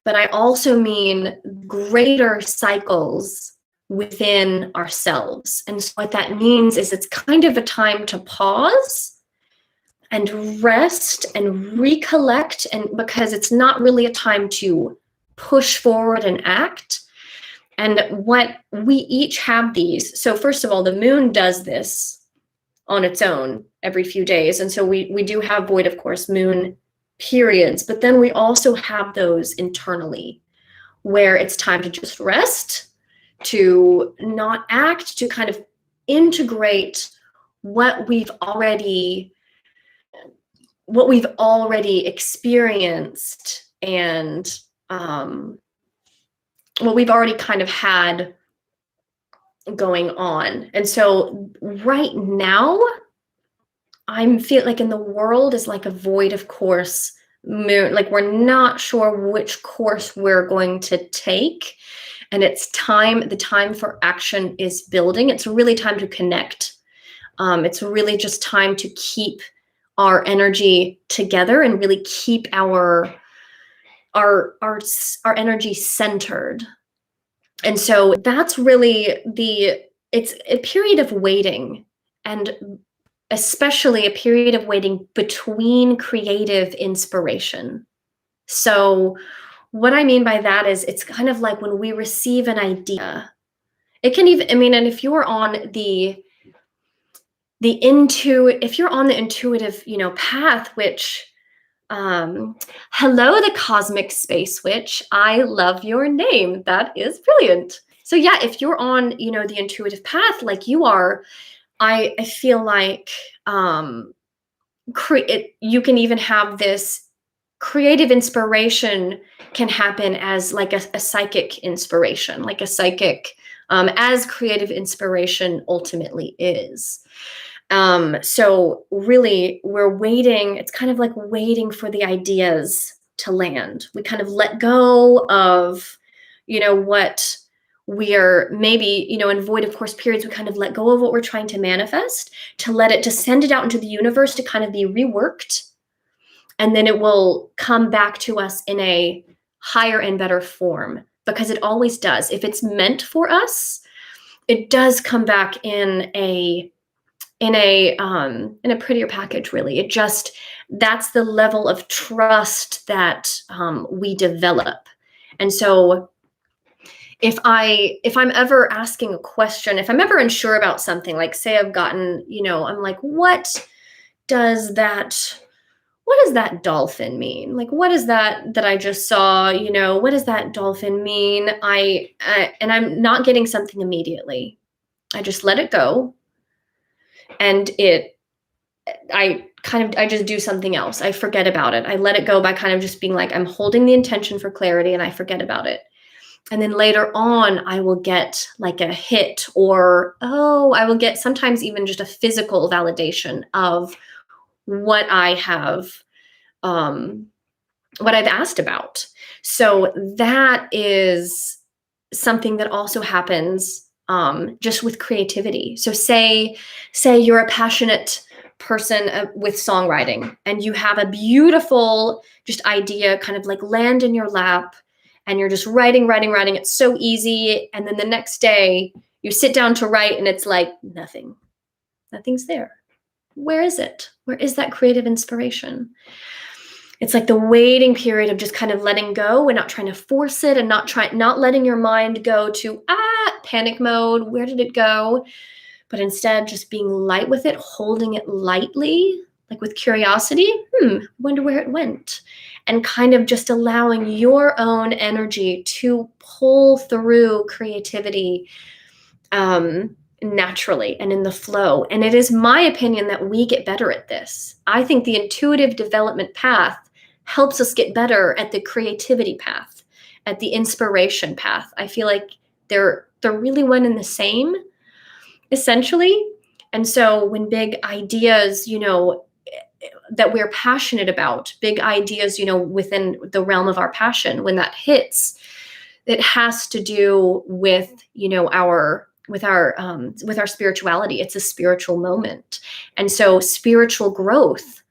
but I also mean greater cycles within ourselves. And so what that means is it's kind of a time to pause and rest and recollect, and because it's not really a time to push forward and act. And what we each have these. So first of all, the moon does this on its own every few days. And so we do have void, of course, moon periods, but then we also have those internally where it's time to just rest, to not act, to kind of integrate what we've already experienced, and what we've already kind of had going on. And so right now, I'm feeling like in the world is like a void of course moon. Like we're not sure which course we're going to take. And it's time, the time for action is building. It's really time to connect. It's really just time to keep our energy together and really keep our energy centered. And so that's really it's a period of waiting, and especially a period of waiting between creative inspiration. So what I mean by that is it's kind of like when we receive an idea, it can even, I mean, and if you're on if you're on the intuitive, path, which, hello, the cosmic space witch. I love your name. That is brilliant. So yeah, if you're on, the intuitive path, like you are, I feel like you can even have this creative inspiration can happen as like a psychic inspiration, like a psychic, as creative inspiration ultimately is. So really we're waiting. It's kind of like waiting for the ideas to land. We kind of let go of, what we are maybe, in void of course periods, we kind of let go of what we're trying to manifest, to send it out into the universe to kind of be reworked. And then it will come back to us in a higher and better form, because it always does. If it's meant for us, it does come back in a prettier package, really. That's the level of trust that we develop. And so if I'm ever asking a question, if I'm ever unsure about something, like say I've gotten, I'm like, what does that dolphin mean? Like, what is that I just saw? What does that dolphin mean? And I'm not getting something immediately. I just let it go. And I just do something else. I forget about it. I let it go by kind of just being like, I'm holding the intention for clarity, and I forget about it. And then later on, I will get like a hit, or, I will get sometimes even just a physical validation of what I have, what I've asked about. So that is something that also happens just with creativity. So say you're a passionate person with songwriting, and you have a beautiful just idea kind of like land in your lap, and you're just writing. It's so easy. And then the next day you sit down to write, and it's like nothing's there. Where is it? Where is that creative inspiration? It's like the waiting period of just kind of letting go and not trying to force it, and not letting your mind go to panic mode. Where did it go? But instead just being light with it, holding it lightly, like with curiosity. Wonder where it went. And kind of just allowing your own energy to pull through creativity naturally and in the flow. And it is my opinion that we get better at this. I think the intuitive development path helps us get better at the creativity path, at the inspiration path. I feel like they're really one and the same, essentially. And so when big ideas, that we're passionate about, big ideas, within the realm of our passion, when that hits, it has to do with, our spirituality. It's a spiritual moment. And so spiritual growth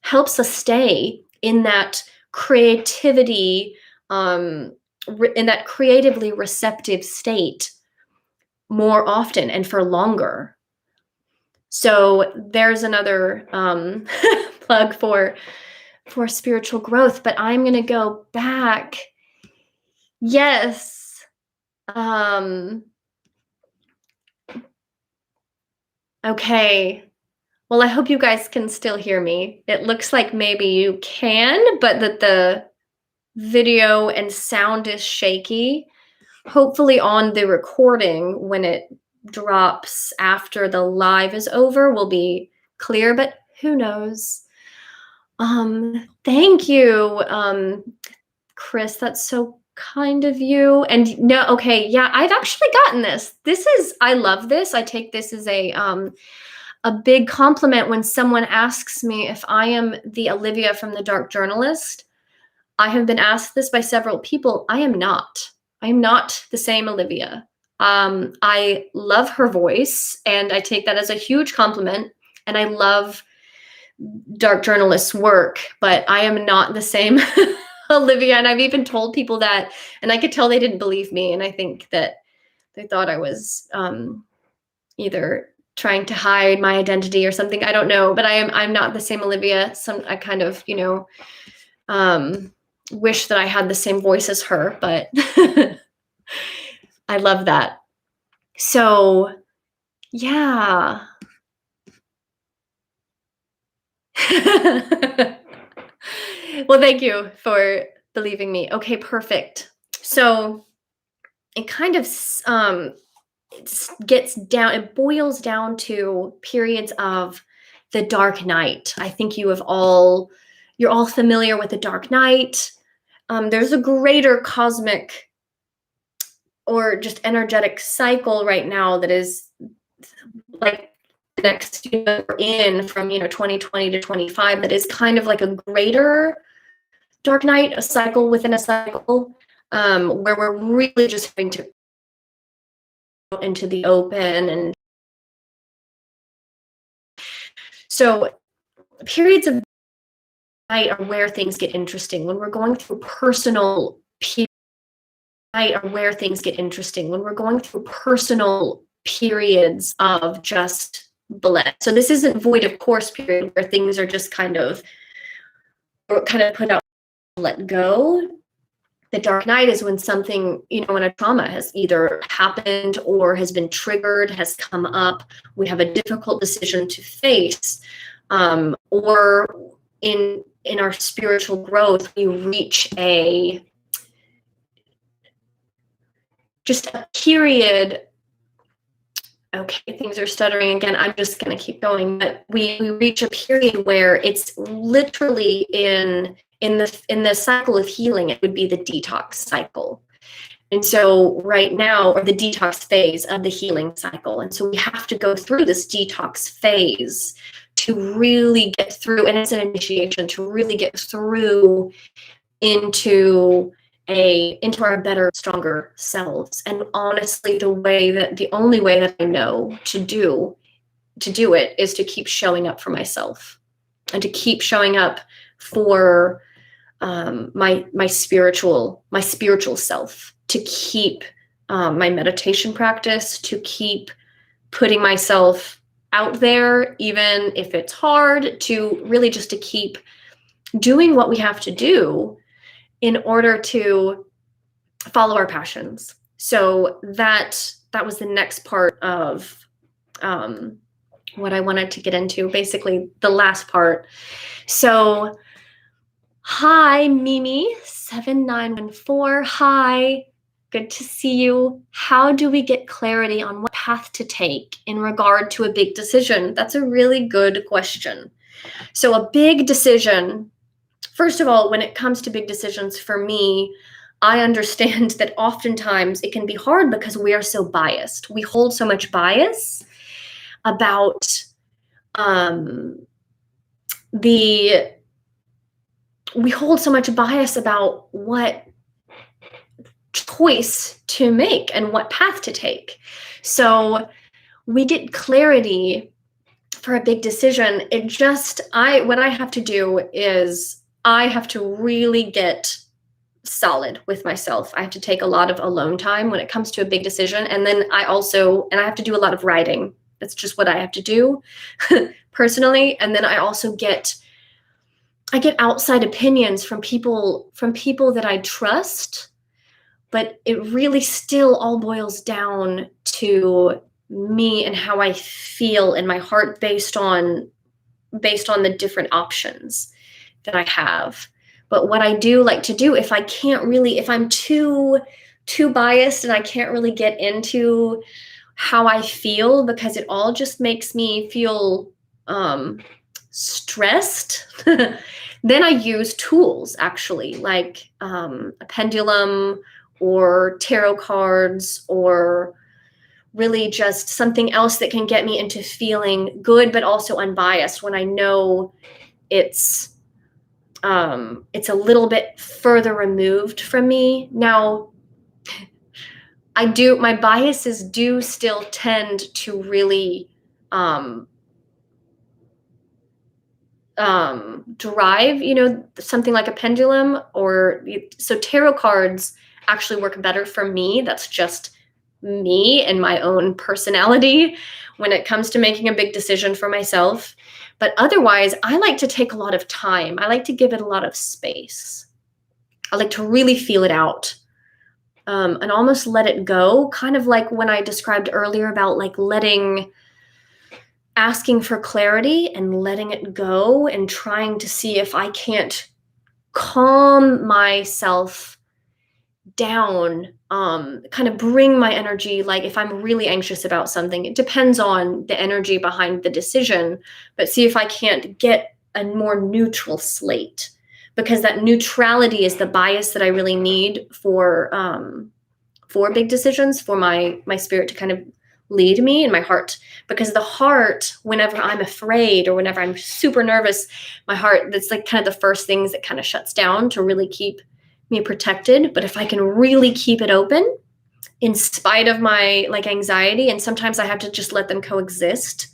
helps us stay in that creativity, in that creatively receptive state more often and for longer. So there's another plug for spiritual growth, but I'm going to go back. Yes. Okay. Well, I hope you guys can still hear me. It looks like maybe you can, but that the video and sound is shaky. Hopefully on the recording, when it drops after the live is over, will be clear, but who knows? Thank you, Chris. That's so kind of you. And no, okay, yeah, I've actually gotten this. I love this. I take this as a big compliment when someone asks me if I am the Olivia from The Dark Journalist. I have been asked this by several people. I am not. I am not the same Olivia. I love her voice, and I take that as a huge compliment. And I love Dark Journalist's work, but I am not the same Olivia. And I've even told people that, and I could tell they didn't believe me. And I think that they thought I was either trying to hide my identity or something. I don't know, but I'm not the same Olivia. I kind of, wish that I had the same voice as her, but I love that. So, yeah. Well, thank you for believing me. Okay, perfect. So it kind of it boils down to periods of the dark night. I think you're all familiar with the dark night. There's a greater cosmic or just energetic cycle right now that is like the next year in from 2020 to 25, that is kind of like a greater dark night, a cycle within a cycle, where we're really just having to go into the open. And so periods of night are where things get interesting. When we're going through personal periods of just bleh. So this isn't void of course period where things are just kind of put out, let go. The dark night is when something, when a trauma has either happened or has been triggered, has come up. We have a difficult decision to face, or in our spiritual growth, we reach a period. Okay, things are stuttering again. I'm just going to keep going. But we reach a period where it's literally in the cycle of healing. It would be the detox cycle. And so right now, or the detox phase of the healing cycle. And so we have to go through this detox phase to really get through, and it's an initiation to really get through into our better, stronger selves. And honestly, the only way that I know to do it is to keep showing up for myself, and to keep showing up for my spiritual self, to keep my meditation practice, to keep putting myself out there, even if it's hard, to really just to keep doing what we have to do in order to follow our passions. So that was the next part of what I wanted to get into, basically the last part. So, hi, Mimi7914. Hi, good to see you. How do we get clarity on what path to take in regard to a big decision? That's a really good question. So a big decision, first of all, when it comes to big decisions, for me, I understand that oftentimes it can be hard because we are so biased. We hold so much bias about what choice to make and what path to take. So we get clarity for a big decision, what I have to do is I have to really get solid with myself. I have to take a lot of alone time when it comes to a big decision. And then I have to do a lot of writing. That's just what I have to do personally. And then I get outside opinions from people that I trust, but it really still all boils down to me and how I feel in my heart based on the different options that I have. But what I do like to do, if I'm too biased and I can't really get into how I feel because it all just makes me feel stressed, then I use tools actually, like a pendulum or tarot cards, or really just something else that can get me into feeling good but also unbiased when I know it's a little bit further removed from me. Now, my biases do still tend to really drive, something like a pendulum, so tarot cards actually work better for me. That's just me and my own personality when it comes to making a big decision for myself. But otherwise, I like to take a lot of time. I like to give it a lot of space. I like to really feel it out, and almost let it go, kind of like when I described earlier about like asking for clarity and letting it go and trying to see if I can't calm myself down, kind of bring my energy. Like if I'm really anxious about something, it depends on the energy behind the decision, but see if I can't get a more neutral slate, because that neutrality is the bias that I really need for big decisions, for my spirit to kind of lead me, and my heart. Because the heart, whenever I'm afraid or whenever I'm super nervous, my heart, that's like kind of the first things that kind of shuts down to really keep me protected. But if I can really keep it open in spite of my like anxiety, and sometimes I have to just let them coexist,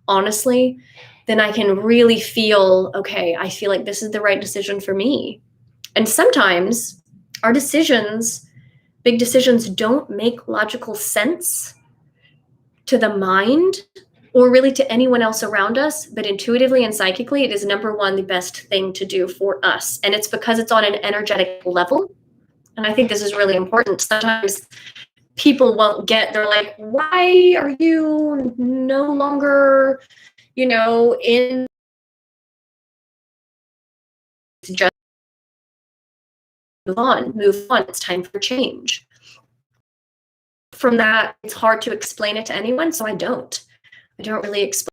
honestly, then I can really feel, okay, I feel like this is the right decision for me. And sometimes our big decisions don't make logical sense to the mind or really to anyone else around us, but intuitively and psychically, it is number one, the best thing to do for us. And it's because it's on an energetic level. And I think this is really important. Sometimes people won't get, they're like, why are you no longer, in, just move on, it's time for change. From that, it's hard to explain it to anyone, so I don't really explain.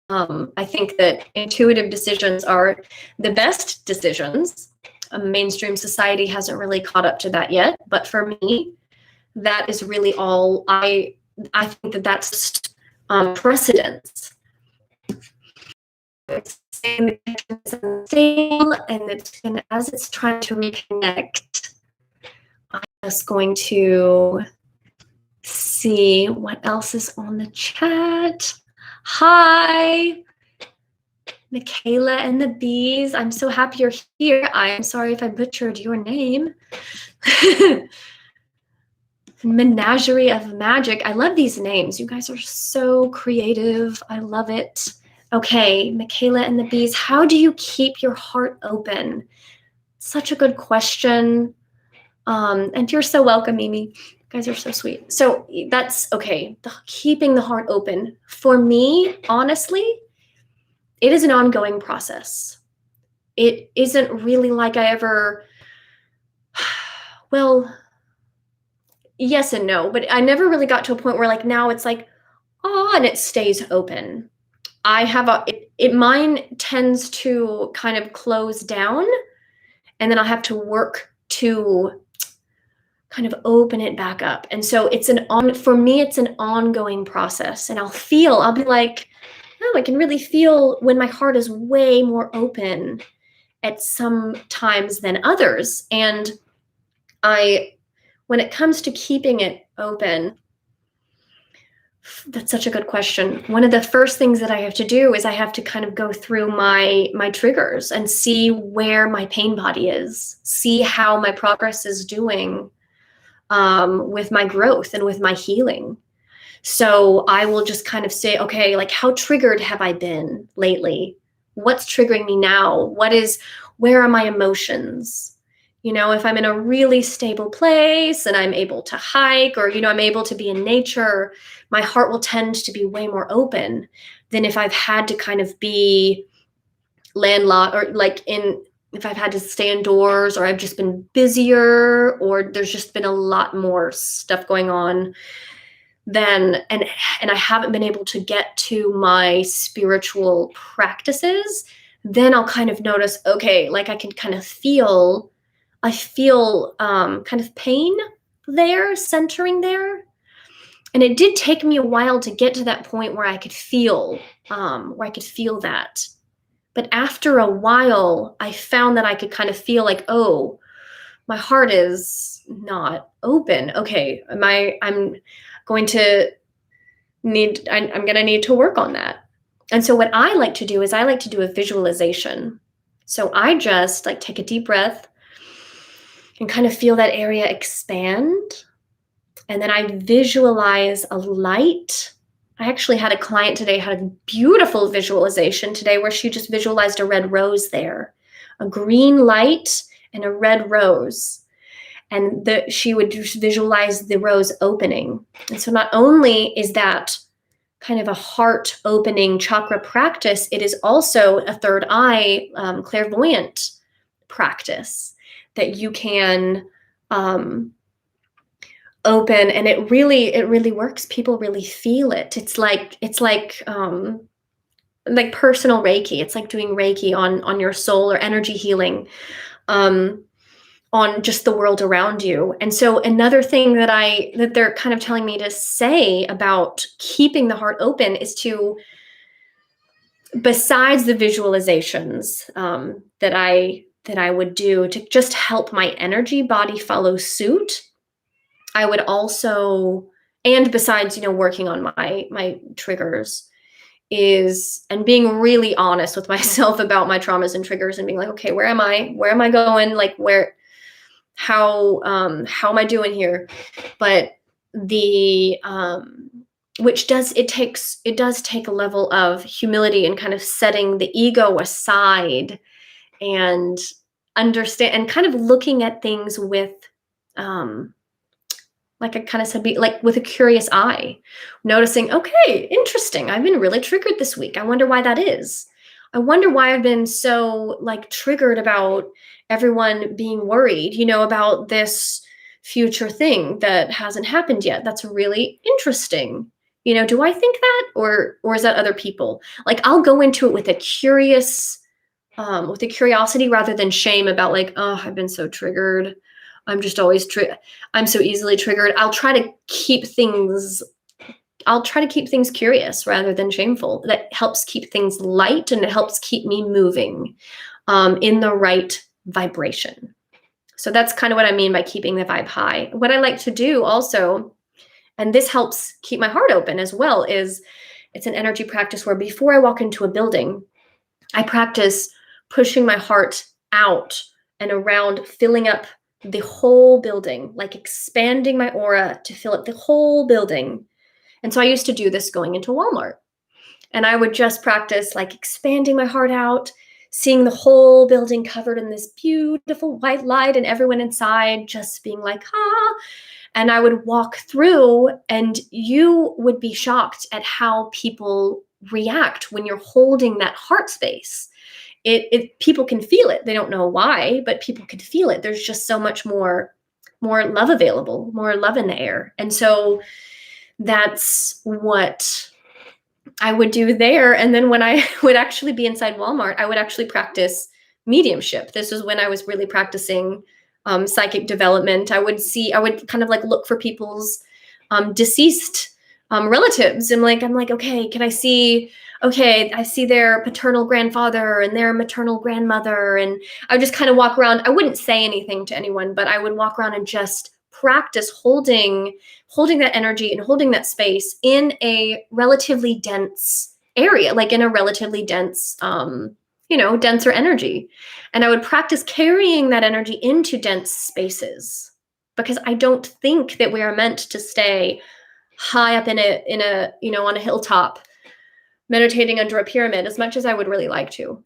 I think that intuitive decisions are the best decisions. Mainstream society hasn't really caught up to that yet, but for me, that is really all. I think that that's precedence. It's staying, and as it's trying to reconnect, I'm just going to see what else is on the chat. Hi, Michaela and the Bees. I'm so happy you're here. I'm sorry if I butchered your name. Menagerie of Magic. I love these names. You guys are so creative. I love it. Okay, Michaela and the Bees. How do you keep your heart open? Such a good question. And you're so welcome, Mimi. You guys are so sweet. So that's okay. Keeping the heart open. For me, honestly, it is an ongoing process. It isn't really like I ever, well, yes and no, but I never really got to a point where like now it's like, oh, and it stays open. I have mine tends to kind of close down, and then I'll have to work to kind of open it back up. And so for me, it's an ongoing process. And I'll be like, oh, I can really feel when my heart is way more open at some times than others. And when it comes to keeping it open, That's such a good question. One of the first things that I have to do is I have to kind of go through my triggers and see where my pain body is, see how my progress is doing with my growth and with my healing. So I will just kind of say, okay, like how triggered have I been lately? What's triggering me now? Where are my emotions? If I'm in a really stable place and I'm able to hike, or, I'm able to be in nature, my heart will tend to be way more open than if I've had to kind of be landlocked, or if I've had to stay indoors, or I've just been busier, or there's just been a lot more stuff going on then, and I haven't been able to get to my spiritual practices, then I'll kind of notice, okay, like I can kind of feel kind of pain there, centering there. And it did take me a while to get to that point where I could feel that. But after a while, I found that I could kind of feel like, oh, my heart is not open. Okay, I'm going to need to work on that. And so what I like to do is I like to do a visualization. So I just like take a deep breath and kind of feel that area expand. And then I visualize a light. I actually had a client today had a beautiful visualization today where she just visualized a red rose there, a green light and a red rose. And she would just visualize the rose opening. And so not only is that kind of a heart opening chakra practice, it is also a third eye clairvoyant practice that you can open, and it really works. People really feel it. It's like personal Reiki. It's like doing Reiki on your soul, or energy healing on just the world around you. And so another thing that they're kind of telling me to say about keeping the heart open is to, besides the visualizations that I would do to just help my energy body follow suit, I would also, and besides, working on my triggers, and being really honest with myself about my traumas and triggers, and being like, okay, where am I going? Like how am I doing here? But which does take a level of humility and kind of setting the ego aside and understand, and kind of looking at things with like I kind of said, with a curious eye, noticing, okay, interesting. I've been really triggered this week. I wonder why that is. I wonder why I've been so triggered about everyone being worried, about this future thing that hasn't happened yet. That's really interesting. Do I think that, or is that other people? Like, I'll go into it with a curiosity rather than shame about oh, I've been so triggered. I'm just always I'm so easily triggered. I'll try to keep things curious rather than shameful. That helps keep things light, and it helps keep me moving in the right vibration. So that's kind of what I mean by keeping the vibe high. What I like to do also, and this helps keep my heart open as well, is it's an energy practice where before I walk into a building, I practice pushing my heart out and around, filling up the whole building, like expanding my aura to fill up the whole building. And so I used to do this going into Walmart, and I would just practice expanding my heart out, seeing the whole building covered in this beautiful white light, and everyone inside just being like, ah. And I would walk through, and you would be shocked at how people react when you're holding that heart space. People can feel it. They don't know why, but people can feel it. There's just so much more love available, more love in the air. And so that's what I would do there. And then when I would actually be inside Walmart, I would actually practice mediumship. This was when I was really practicing psychic development. I would kind of look for people's deceased relatives. I'm like, okay, I see their paternal grandfather and their maternal grandmother. And I would just kind of walk around. I wouldn't say anything to anyone, but I would walk around and just practice holding that energy and holding that space in a relatively dense area, like in a relatively dense, denser energy. And I would practice carrying that energy into dense spaces, because I don't think that we are meant to stay high up in a on a hilltop meditating under a pyramid, as much as I would really like to.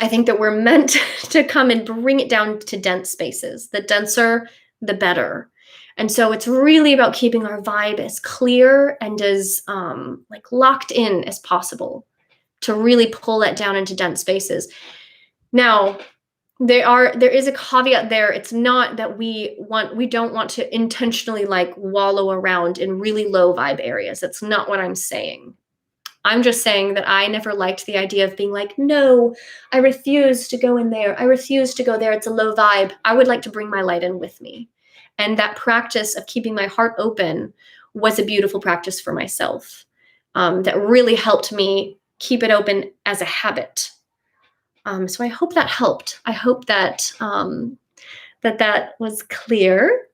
I think that we're meant to come and bring it down to dense spaces. The denser, the better. And so it's really about keeping our vibe as clear and as locked in as possible to really pull that down into dense spaces. Now, there is a caveat there. It's not that we don't want to intentionally wallow around in really low vibe areas. That's not what I'm saying. I'm just saying that I never liked the idea of being like, no, I refuse to go in there. I refuse to go there. It's a low vibe. I would like to bring my light in with me. And that practice of keeping my heart open was a beautiful practice for myself, that really helped me keep it open as a habit. So I hope that helped. I hope that that was clear.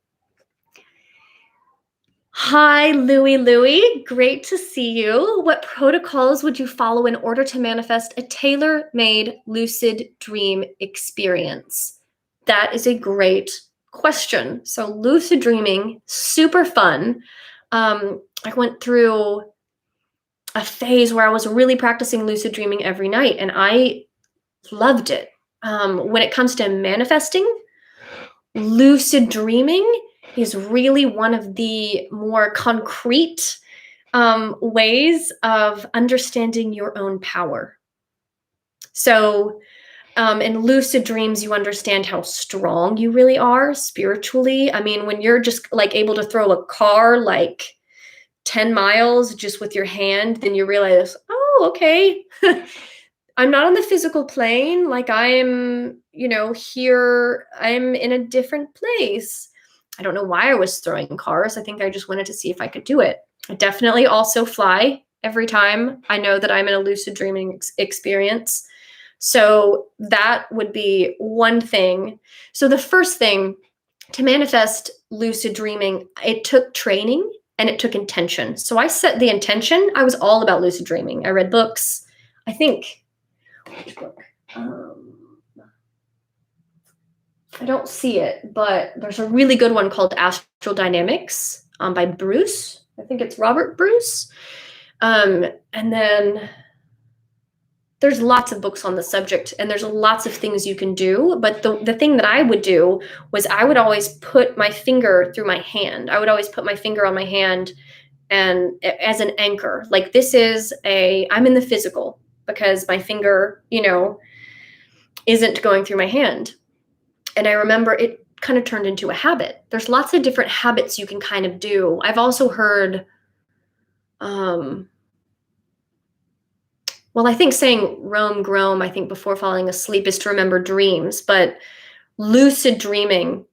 Hi, Louie. Great to see you. What protocols would you follow in order to manifest a tailor-made lucid dream experience? That is a great question. So lucid dreaming, super fun. I went through a phase where I was really practicing lucid dreaming every night, and I loved it. When it comes to manifesting, lucid dreaming is really one of the more concrete ways of understanding your own power. So in lucid dreams, you understand how strong you really are spiritually. I mean, when you're just able to throw a car 10 miles just with your hand, then you realize, oh, okay. I'm not on the physical plane. I'm, here, I'm in a different place. I don't know why I was throwing cars. I think I just wanted to see if I could do it. I definitely also fly every time I know that I'm in a lucid dreaming experience. So that would be one thing. So the first thing to manifest lucid dreaming, it took training and it took intention. So I set the intention. I was all about lucid dreaming. I read books. I think, which book? I don't see it, but there's a really good one called Astral Dynamics by Bruce. I think it's Robert Bruce. And then there's lots of books on the subject, and there's lots of things you can do. But the thing that I would do was I would always put my finger through my hand. I would always put my finger on my hand and as an anchor. I'm in the physical, because my finger, isn't going through my hand. And I remember it kind of turned into a habit. There's lots of different habits you can kind of do. I've also heard, I think saying roam, groam, I think before falling asleep is to remember dreams. But lucid dreaming,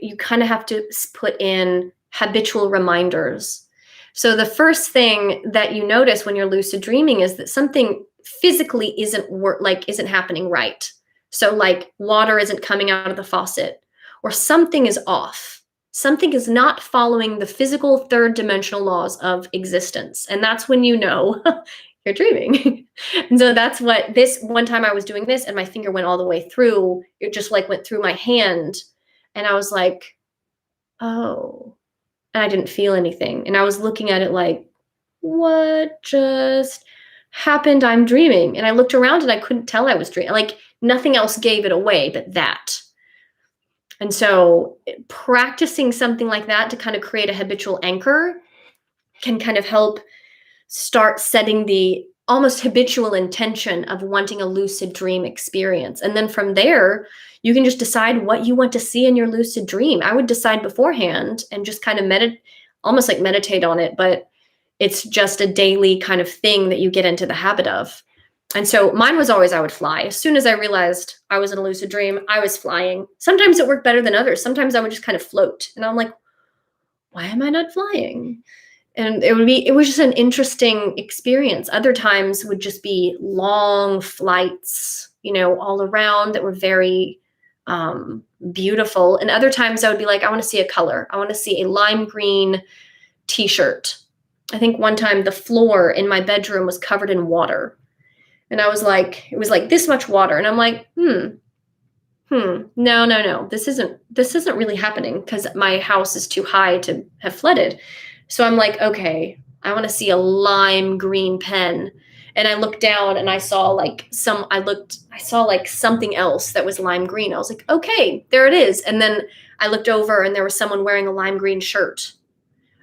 you kind of have to put in habitual reminders. So the first thing that you notice when you're lucid dreaming is that something physically isn't happening right. So water isn't coming out of the faucet, or something is off. Something is not following the physical third dimensional laws of existence. And that's when you know you're dreaming. And so that's what this one time I was doing this, and my finger went all the way through. It just went through my hand. And I was like, oh, and I didn't feel anything. And I was looking at it what just happened? I'm dreaming. And I looked around and I couldn't tell I was dreaming. Nothing else gave it away but that. And so practicing something like that to kind of create a habitual anchor can kind of help start setting the almost habitual intention of wanting a lucid dream experience. And then from there, you can just decide what you want to see in your lucid dream. I would decide beforehand and just kind of meditate on it, but it's just a daily kind of thing that you get into the habit of. And so mine was always I would fly. As soon as I realized I was in a lucid dream, I was flying. Sometimes it worked better than others. Sometimes I would just kind of float. And I'm like, why am I not flying? And it was just an interesting experience. Other times would just be long flights, all around that were very beautiful. And other times I would be like, I want to see a color. I want to see a lime green t-shirt. I think one time the floor in my bedroom was covered in water. And I was like, it was like this much water. And I'm like, no. This isn't really happening because my house is too high to have flooded. So I'm like, okay, I want to see a lime green pen. And I looked down and I saw like something else that was lime green. I was like, okay, there it is. And then I looked over and there was someone wearing a lime green shirt.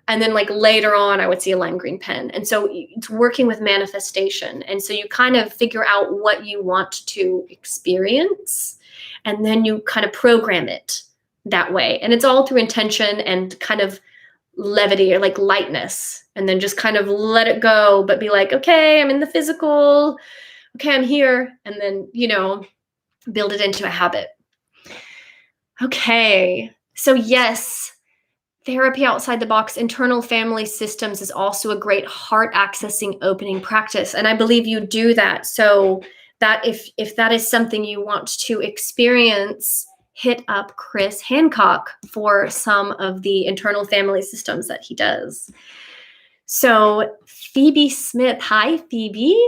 And then like later on, I would see a lime green pen. And so it's working with manifestation. And so you kind of figure out what you want to experience, and then you kind of program it that way. And it's all through intention and kind of levity or like lightness. And then just kind of let it go, but be like, okay, I'm in the physical. Okay, I'm here. And then, build it into a habit. Okay. So yes, therapy outside the box, internal family systems is also a great heart accessing opening practice. And I believe you do that. So that if that is something you want to experience, hit up Chris Hancock for some of the internal family systems that he does. So Phoebe Smith, hi Phoebe.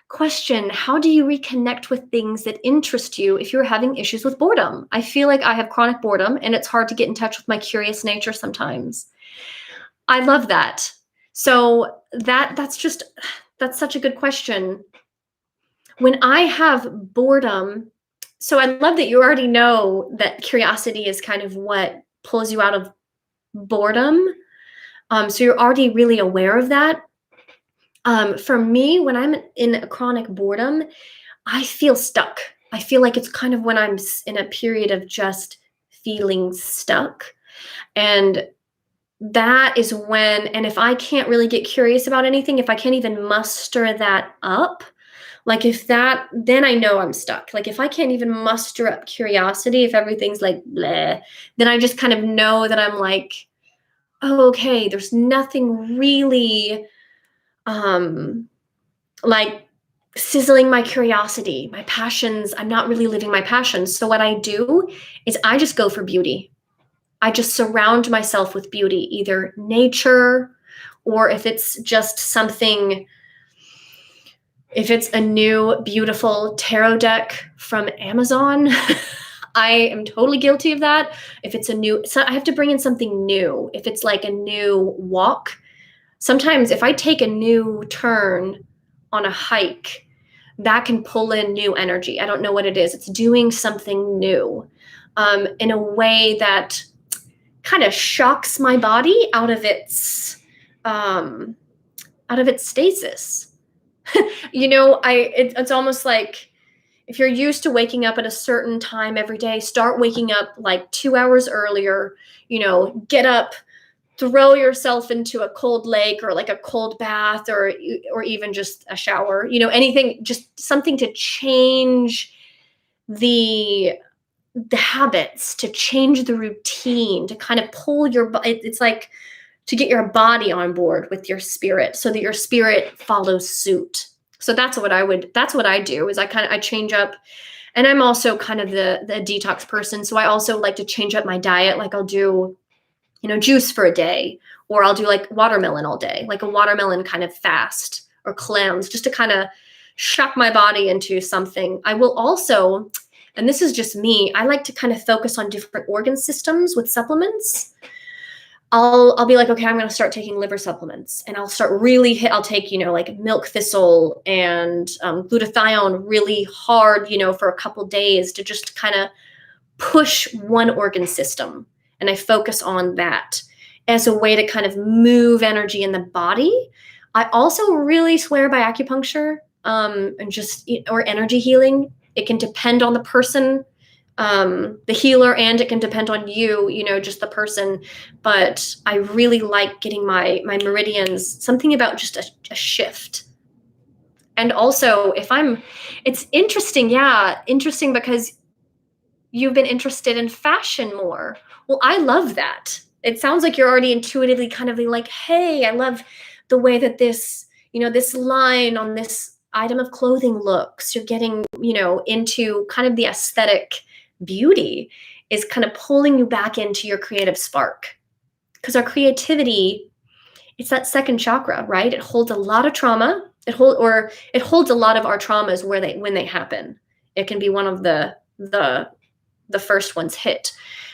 Question, how do you reconnect with things that interest you if you're having issues with boredom? I feel like I have chronic boredom and it's hard to get in touch with my curious nature sometimes. I love that. So that's such a good question. When I have boredom, so I love that you already know that curiosity is kind of what pulls you out of boredom. So you're already really aware of that. For me, when I'm in a chronic boredom, I feel stuck. I feel like it's kind of when I'm in a period of just feeling stuck. And that is when, and if I can't really get curious about anything, if I can't even muster that up, like then I know I'm stuck. Like if I can't even muster up curiosity, if everything's like bleh, then I just kind of know that I'm like, oh, okay, there's nothing really like sizzling my curiosity, my passions. I'm not really living my passions. So what I do is I just go for beauty. I just surround myself with beauty, either nature, or if it's just something, if it's a new beautiful tarot deck from Amazon, I am totally guilty of that. If it's so I have to bring in something new. If it's like a new walk, sometimes if I take a new turn on a hike, that can pull in new energy. I don't know what it is. It's doing something new in a way that kind of shocks my body out of its stasis. It's almost like if you're used to waking up at a certain time every day, start waking up like 2 hours earlier, get up, throw yourself into a cold lake or like a cold bath or even just a shower, anything, just something to change the habits, to change the routine, to kind of pull it's like to get your body on board with your spirit so that your spirit follows suit. So that's what I do is I change up. And I'm also kind of the detox person. So I also like to change up my diet. Like I'll do juice for a day, or I'll do like watermelon all day, like a watermelon kind of fast or cleanse, just to kind of shock my body into something. I will also, and this is just me, I like to kind of focus on different organ systems with supplements. I'll be like, okay, I'm going to start taking liver supplements, and I'll take, like milk thistle and glutathione really hard, for a couple days to just kind of push one organ system. And I focus on that as a way to kind of move energy in the body. I also really swear by acupuncture or energy healing. It can depend on the person, the healer, and it can depend on you, just the person. But I really like getting my meridians, something about just a shift. And also it's interesting. Yeah. Interesting because you've been interested in fashion more. Well, I love that. It sounds like you're already intuitively kind of like, hey, I love the way that this, this line on this item of clothing looks. You're getting, into kind of the aesthetic beauty is kind of pulling you back into your creative spark. Because our creativity, it's that second chakra, right? It holds a lot of trauma. It holds a lot of our traumas when they happen. It can be one of the first ones hit.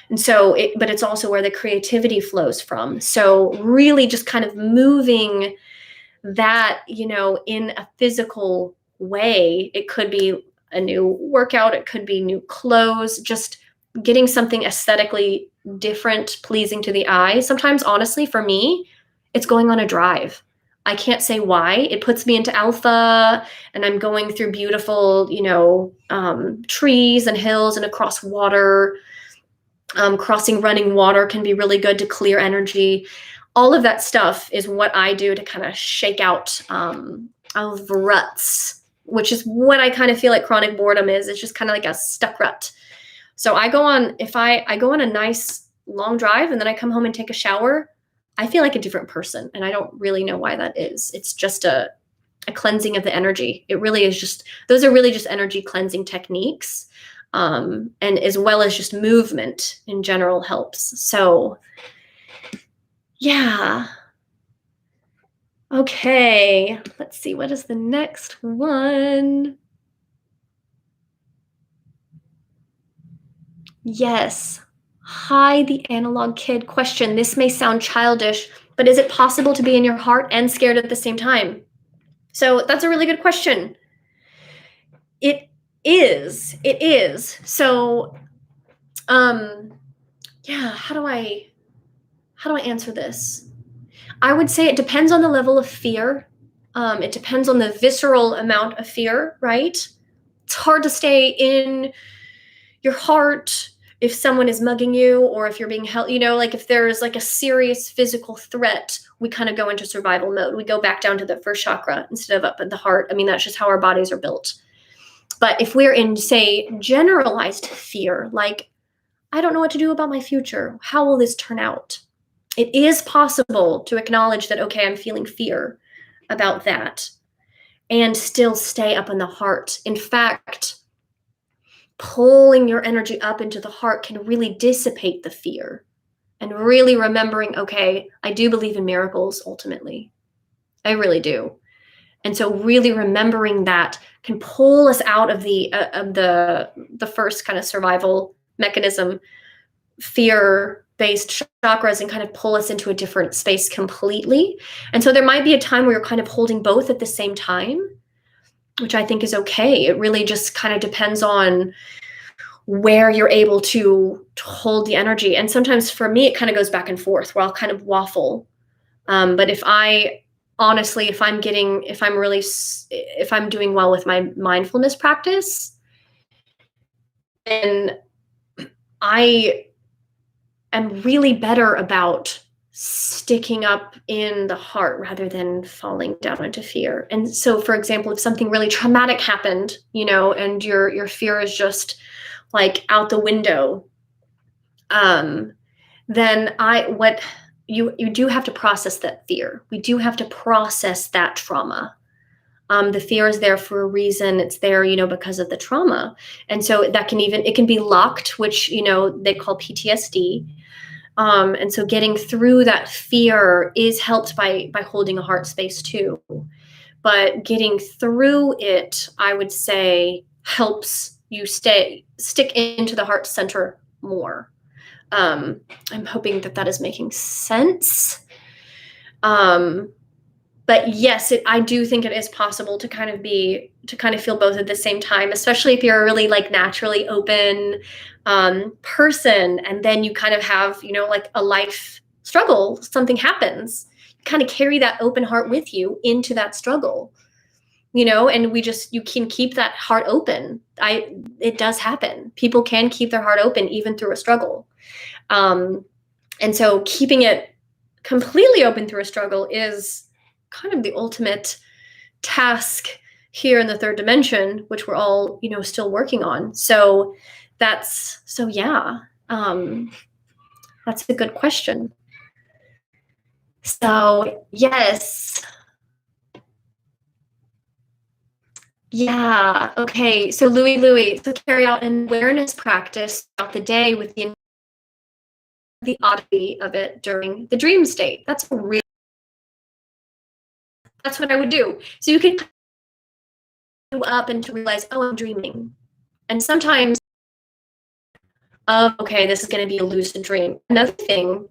And so but it's also where the creativity flows from. So really just kind of moving that, in a physical way. It could be a new workout, it could be new clothes, just getting something aesthetically different, pleasing to the eye. Sometimes, honestly, for me, it's going on a drive. I can't say why. It puts me into alpha, and I'm going through beautiful, trees and hills and across water. Crossing running water can be really good to clear energy. All of that stuff is what I do to kind of shake out of ruts, which is what I kind of feel like chronic boredom is. It's just kind of like a stuck rut. So I go on a nice long drive, and then I come home and take a shower, I feel like a different person. And I don't really know why that is. It's just a cleansing of the energy. It really is just, those are really just energy cleansing techniques. And as well as just movement in general helps. So yeah. Okay, let's see, what is the next one? Yes. Hi, the analog kid. Question. This may sound childish, but is it possible to be in your heart and scared at the same time? So that's a really good question. It is. It is. So, yeah, how do I answer this? I would say it depends on the level of fear. It depends on the visceral amount of fear, right? It's hard to stay in your heart if someone is mugging you, or if you're being held, like if there's like a serious physical threat, we kind of go into survival mode. We go back down to the first chakra instead of up at the heart. I mean, that's just how our bodies are built. But if we're in, say, generalized fear, like, I don't know what to do about my future, how will this turn out? It is possible to acknowledge that, okay, I'm feeling fear about that, and still stay up in the heart. In fact, pulling your energy up into the heart can really dissipate the fear, and really remembering, okay, I do believe in miracles ultimately. I really do. And so really remembering that can pull us out of the first kind of survival mechanism, fear-based chakras, and kind of pull us into a different space completely. And so there might be a time where you're kind of holding both at the same time, which I think is okay. It really just kind of depends on where you're able to hold the energy. And sometimes for me, it kind of goes back and forth where I'll kind of waffle. But if I'm doing well with my mindfulness practice, then I am really better about sticking up in the heart rather than falling down into fear. And so, for example, if something really traumatic happened, and your fear is just like out the window, then you do have to process that fear. We do have to process that trauma. The fear is there for a reason. It's there, because of the trauma. And so it can be locked, which, they call PTSD. And so getting through that fear is helped by holding a heart space too. But getting through it, I would say, helps you stick into the heart center more. I'm hoping that is making sense. But yes, I do think it is possible to kind of feel both at the same time, especially if you're a really like naturally open person, and then you kind of have, like a life struggle, something happens, you kind of carry that open heart with you into that struggle, and you can keep that heart open. It does happen. People can keep their heart open even through a struggle. And so keeping it completely open through a struggle is kind of the ultimate task here in the third dimension, which we're all, still working on. So yeah, that's a good question. So yes. Yeah. Okay. So Louie, so carry out an awareness practice throughout the day with the oddity of it during the dream state. That's what I would do. So you can go up and to realize, oh, I'm dreaming. And sometimes, okay, this is going to be a lucid dream. Another thing,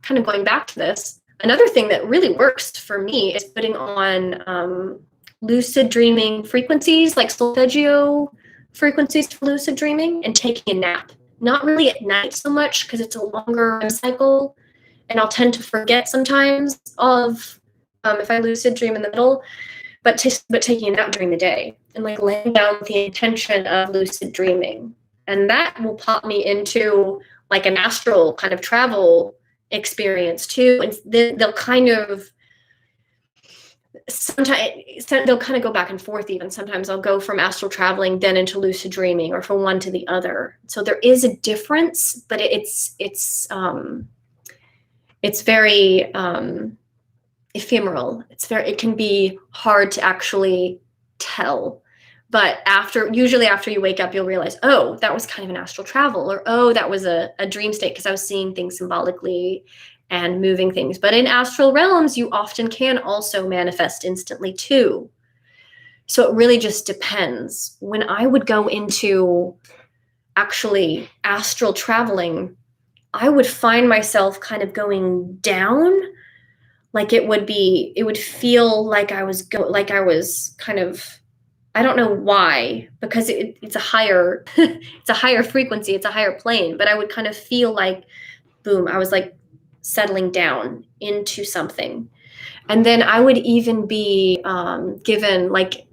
kind of going back to this, another thing that really works for me is putting on lucid dreaming frequencies, like solfeggio frequencies for lucid dreaming, and taking a nap. Not really at night so much because it's a longer cycle, and I'll tend to forget sometimes of if I lucid dream in the middle, but taking a nap during the day and like laying down with the intention of lucid dreaming, and that will pop me into like an astral kind of travel experience too. And then they'll kind of sometimes they'll kind of go back and forth. Even sometimes I'll go from astral traveling then into lucid dreaming, or from one to the other. So there is a difference, but it's very ephemeral. It can be hard to actually tell. But usually after you wake up, you'll realize, oh, that was kind of an astral travel, or oh, that was a dream state because I was seeing things symbolically and moving things. But in astral realms, you often can also manifest instantly too. So it really just depends. When I would go into actually astral traveling, I would find myself kind of going down. Like it would feel like I was kind of, I don't know why, because it's a higher it's a higher frequency, it's a higher plane, but I would kind of feel like, boom, I was like settling down into something. And then I would even be given like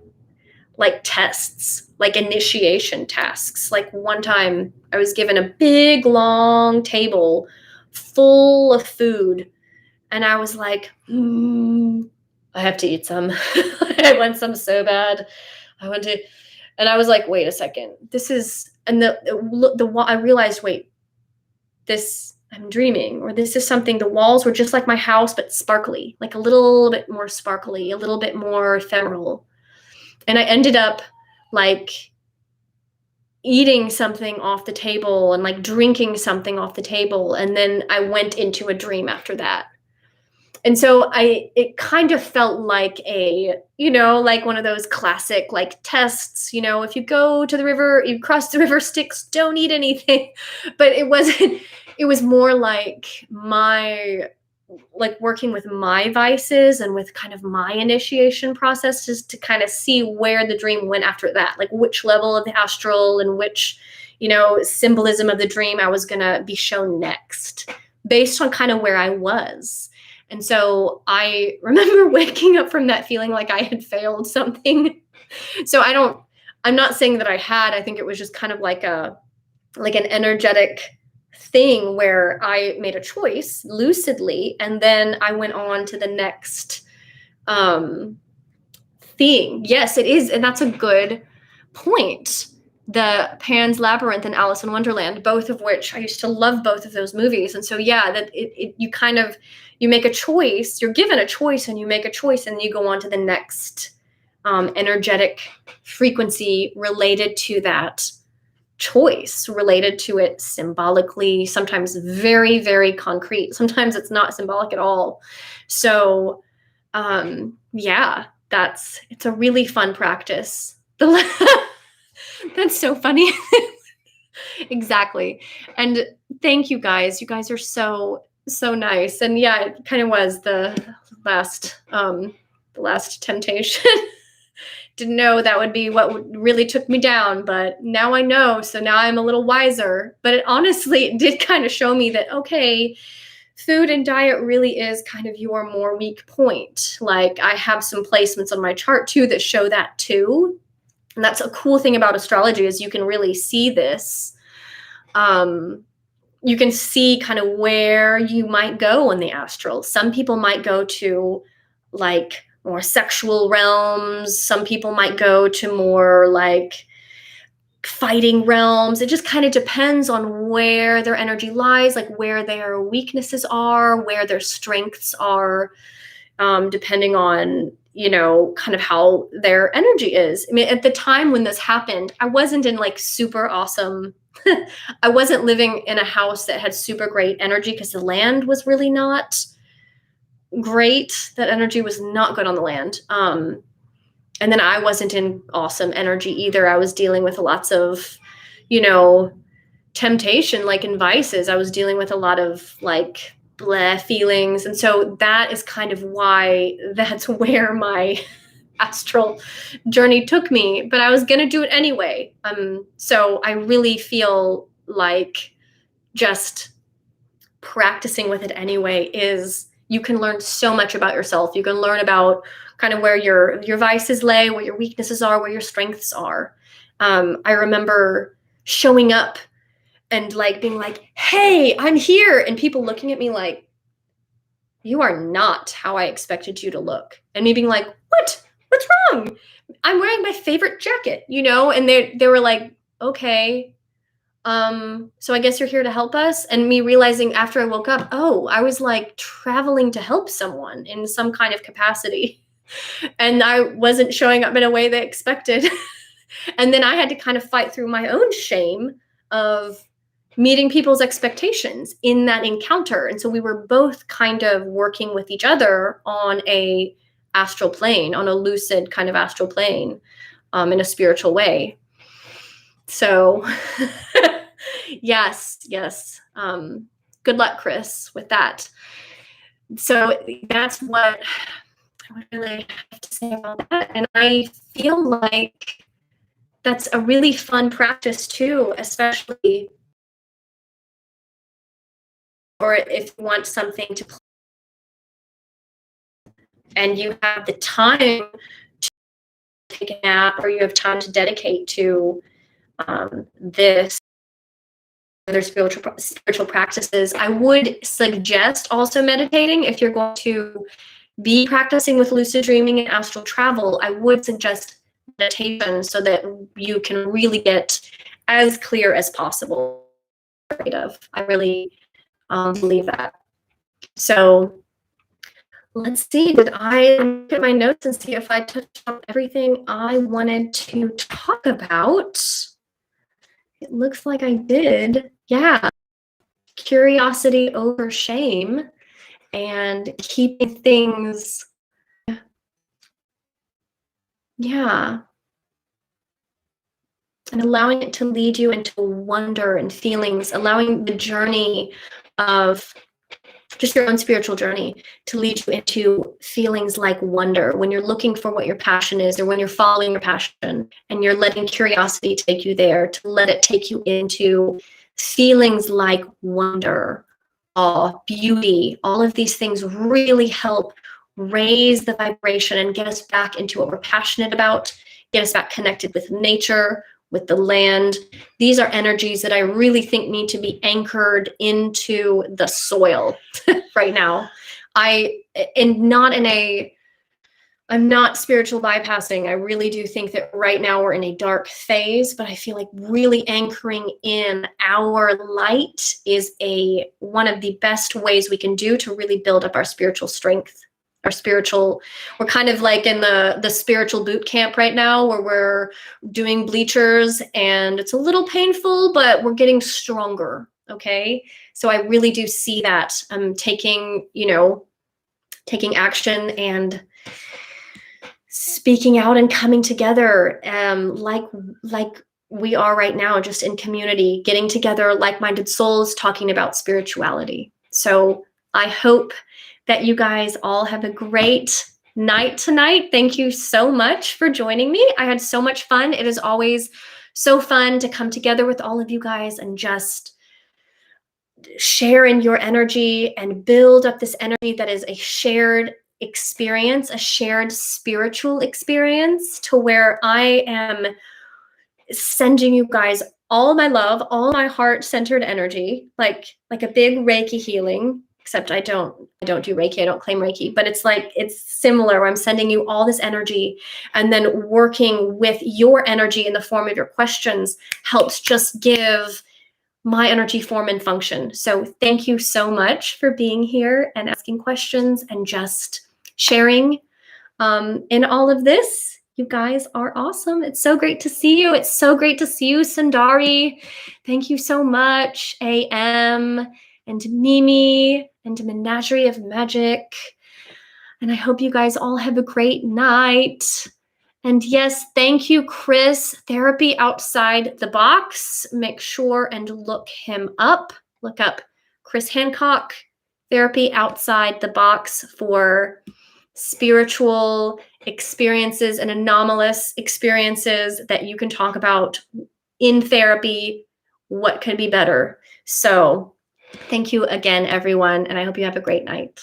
tests, like initiation tasks. Like one time I was given a big long table full of food, and I was like, I have to eat some. I want some so bad. I want to, and I was like, wait a second. This is, and I realized, wait, I'm dreaming, or this is something. The walls were just like my house, but sparkly, like a little bit more sparkly, a little bit more ephemeral. And I ended up like eating something off the table and like drinking something off the table. And then I went into a dream after that. And so it kind of felt like like one of those classic like tests, if you go to the river, you cross the river Styx, don't eat anything. But it was more like working with my vices and with kind of my initiation processes to kind of see where the dream went after that, like which level of the astral and which, symbolism of the dream I was going to be shown next based on kind of where I was. And so I remember waking up from that feeling like I had failed something. So I'm not saying that I think it was just kind of like an energetic thing where I made a choice lucidly, and then I went on to the next thing. Yes, it is. And that's a good point. The Pan's Labyrinth and Alice in Wonderland, both of which I used to love both of those movies. And so, yeah, that you make a choice, you're given a choice and you make a choice, and you go on to the next energetic frequency related to that choice, related to it symbolically, sometimes very, very concrete. Sometimes it's not symbolic at all. So, yeah, it's a really fun practice. That's so funny. Exactly. And thank you guys. You guys are so nice. And yeah, it kind of was the last temptation. Didn't know that would be what really took me down, but now I know. So now I'm a little wiser. But it did kind of show me that, okay, food and diet really is kind of your more weak point. Like I have some placements on my chart too that show that too. And that's a cool thing about astrology, is you can really see this. You can see kind of where you might go in the astral. Some people might go to like more sexual realms. Some people might go to more like fighting realms. It just kind of depends on where their energy lies, like where their weaknesses are, where their strengths are, depending on kind of how their energy is. I mean, at the time when this happened, I wasn't in like super awesome, I wasn't living in a house that had super great energy because the land was really not great. That energy was not good on the land. And then I wasn't in awesome energy either. I was dealing with lots of, temptation, like in vices. I was dealing with a lot of like bleh feelings. And so that is kind of why that's where my astral journey took me, but I was going to do it anyway. So I really feel like just practicing with it anyway is, you can learn so much about yourself. You can learn about kind of where your vices lay, where your weaknesses are, where your strengths are. I remember showing up and like being like, hey, I'm here. And people looking at me like, you are not how I expected you to look. And me being like, what's wrong? I'm wearing my favorite jacket, and they were like, okay, so I guess you're here to help us. And me realizing after I woke up, oh, I was like traveling to help someone in some kind of capacity. And I wasn't showing up in a way they expected. And then I had to kind of fight through my own shame of meeting people's expectations in that encounter. And so we were both kind of working with each other on a astral plane, on a lucid kind of astral plane, in a spiritual way. So yes. Good luck, Chris, with that. So that's what I would really have to say about that. And I feel like that's a really fun practice too, especially or if you want something to play and you have the time to take a nap, or you have time to dedicate to this other spiritual practices, I would suggest also meditating. If you're going to be practicing with lucid dreaming and astral travel, I would suggest meditation so that you can really get as clear as possible. I really believe that. So let's see, did I look at my notes and see if I touched on everything I wanted to talk about? It looks like I did. Yeah. Curiosity over shame and keeping things. Yeah. And allowing it to lead you into wonder and feelings, allowing the journey of just your own spiritual journey to lead you into feelings like wonder when you're looking for what your passion is, or when you're following your passion and you're letting curiosity take you there, to let it take you into feelings like wonder, awe, beauty. All of these things really help raise the vibration and get us back into what we're passionate about, get us back connected with nature, with the land. These are energies that I really think need to be anchored into the soil right now. I'm not spiritual bypassing. I really do think that right now we're in a dark phase, but I feel like really anchoring in our light is one of the best ways we can do to really build up our spiritual strength. We're kind of like in the spiritual boot camp right now, where we're doing bleachers and it's a little painful, but we're getting stronger. Okay. So I really do see that taking action and speaking out and coming together, like we are right now, just in community, getting together, like-minded souls talking about spirituality. So I hope that you guys all have a great night tonight. Thank you so much for joining me. I had so much fun. It is always so fun to come together with all of you guys and just share in your energy and build up this energy that is a shared experience, a shared spiritual experience, to where I am sending you guys all my love, all my heart-centered energy, like a big Reiki healing. Except I don't do Reiki, I don't claim Reiki, but it's similar, where I'm sending you all this energy, and then working with your energy in the form of your questions helps just give my energy form and function. So thank you so much for being here and asking questions and just sharing. In all of this, you guys are awesome. It's so great to see you. It's so great to see you, Sundari. Thank you so much, AM, and Mimi, and Menagerie of Magic. And I hope you guys all have a great night. And yes, thank you, Chris. Therapy Outside the Box. Make sure and look him up. Look up Chris Hancock, Therapy Outside the Box, for spiritual experiences and anomalous experiences that you can talk about in therapy. What could be better? So thank you again, everyone, and I hope you have a great night.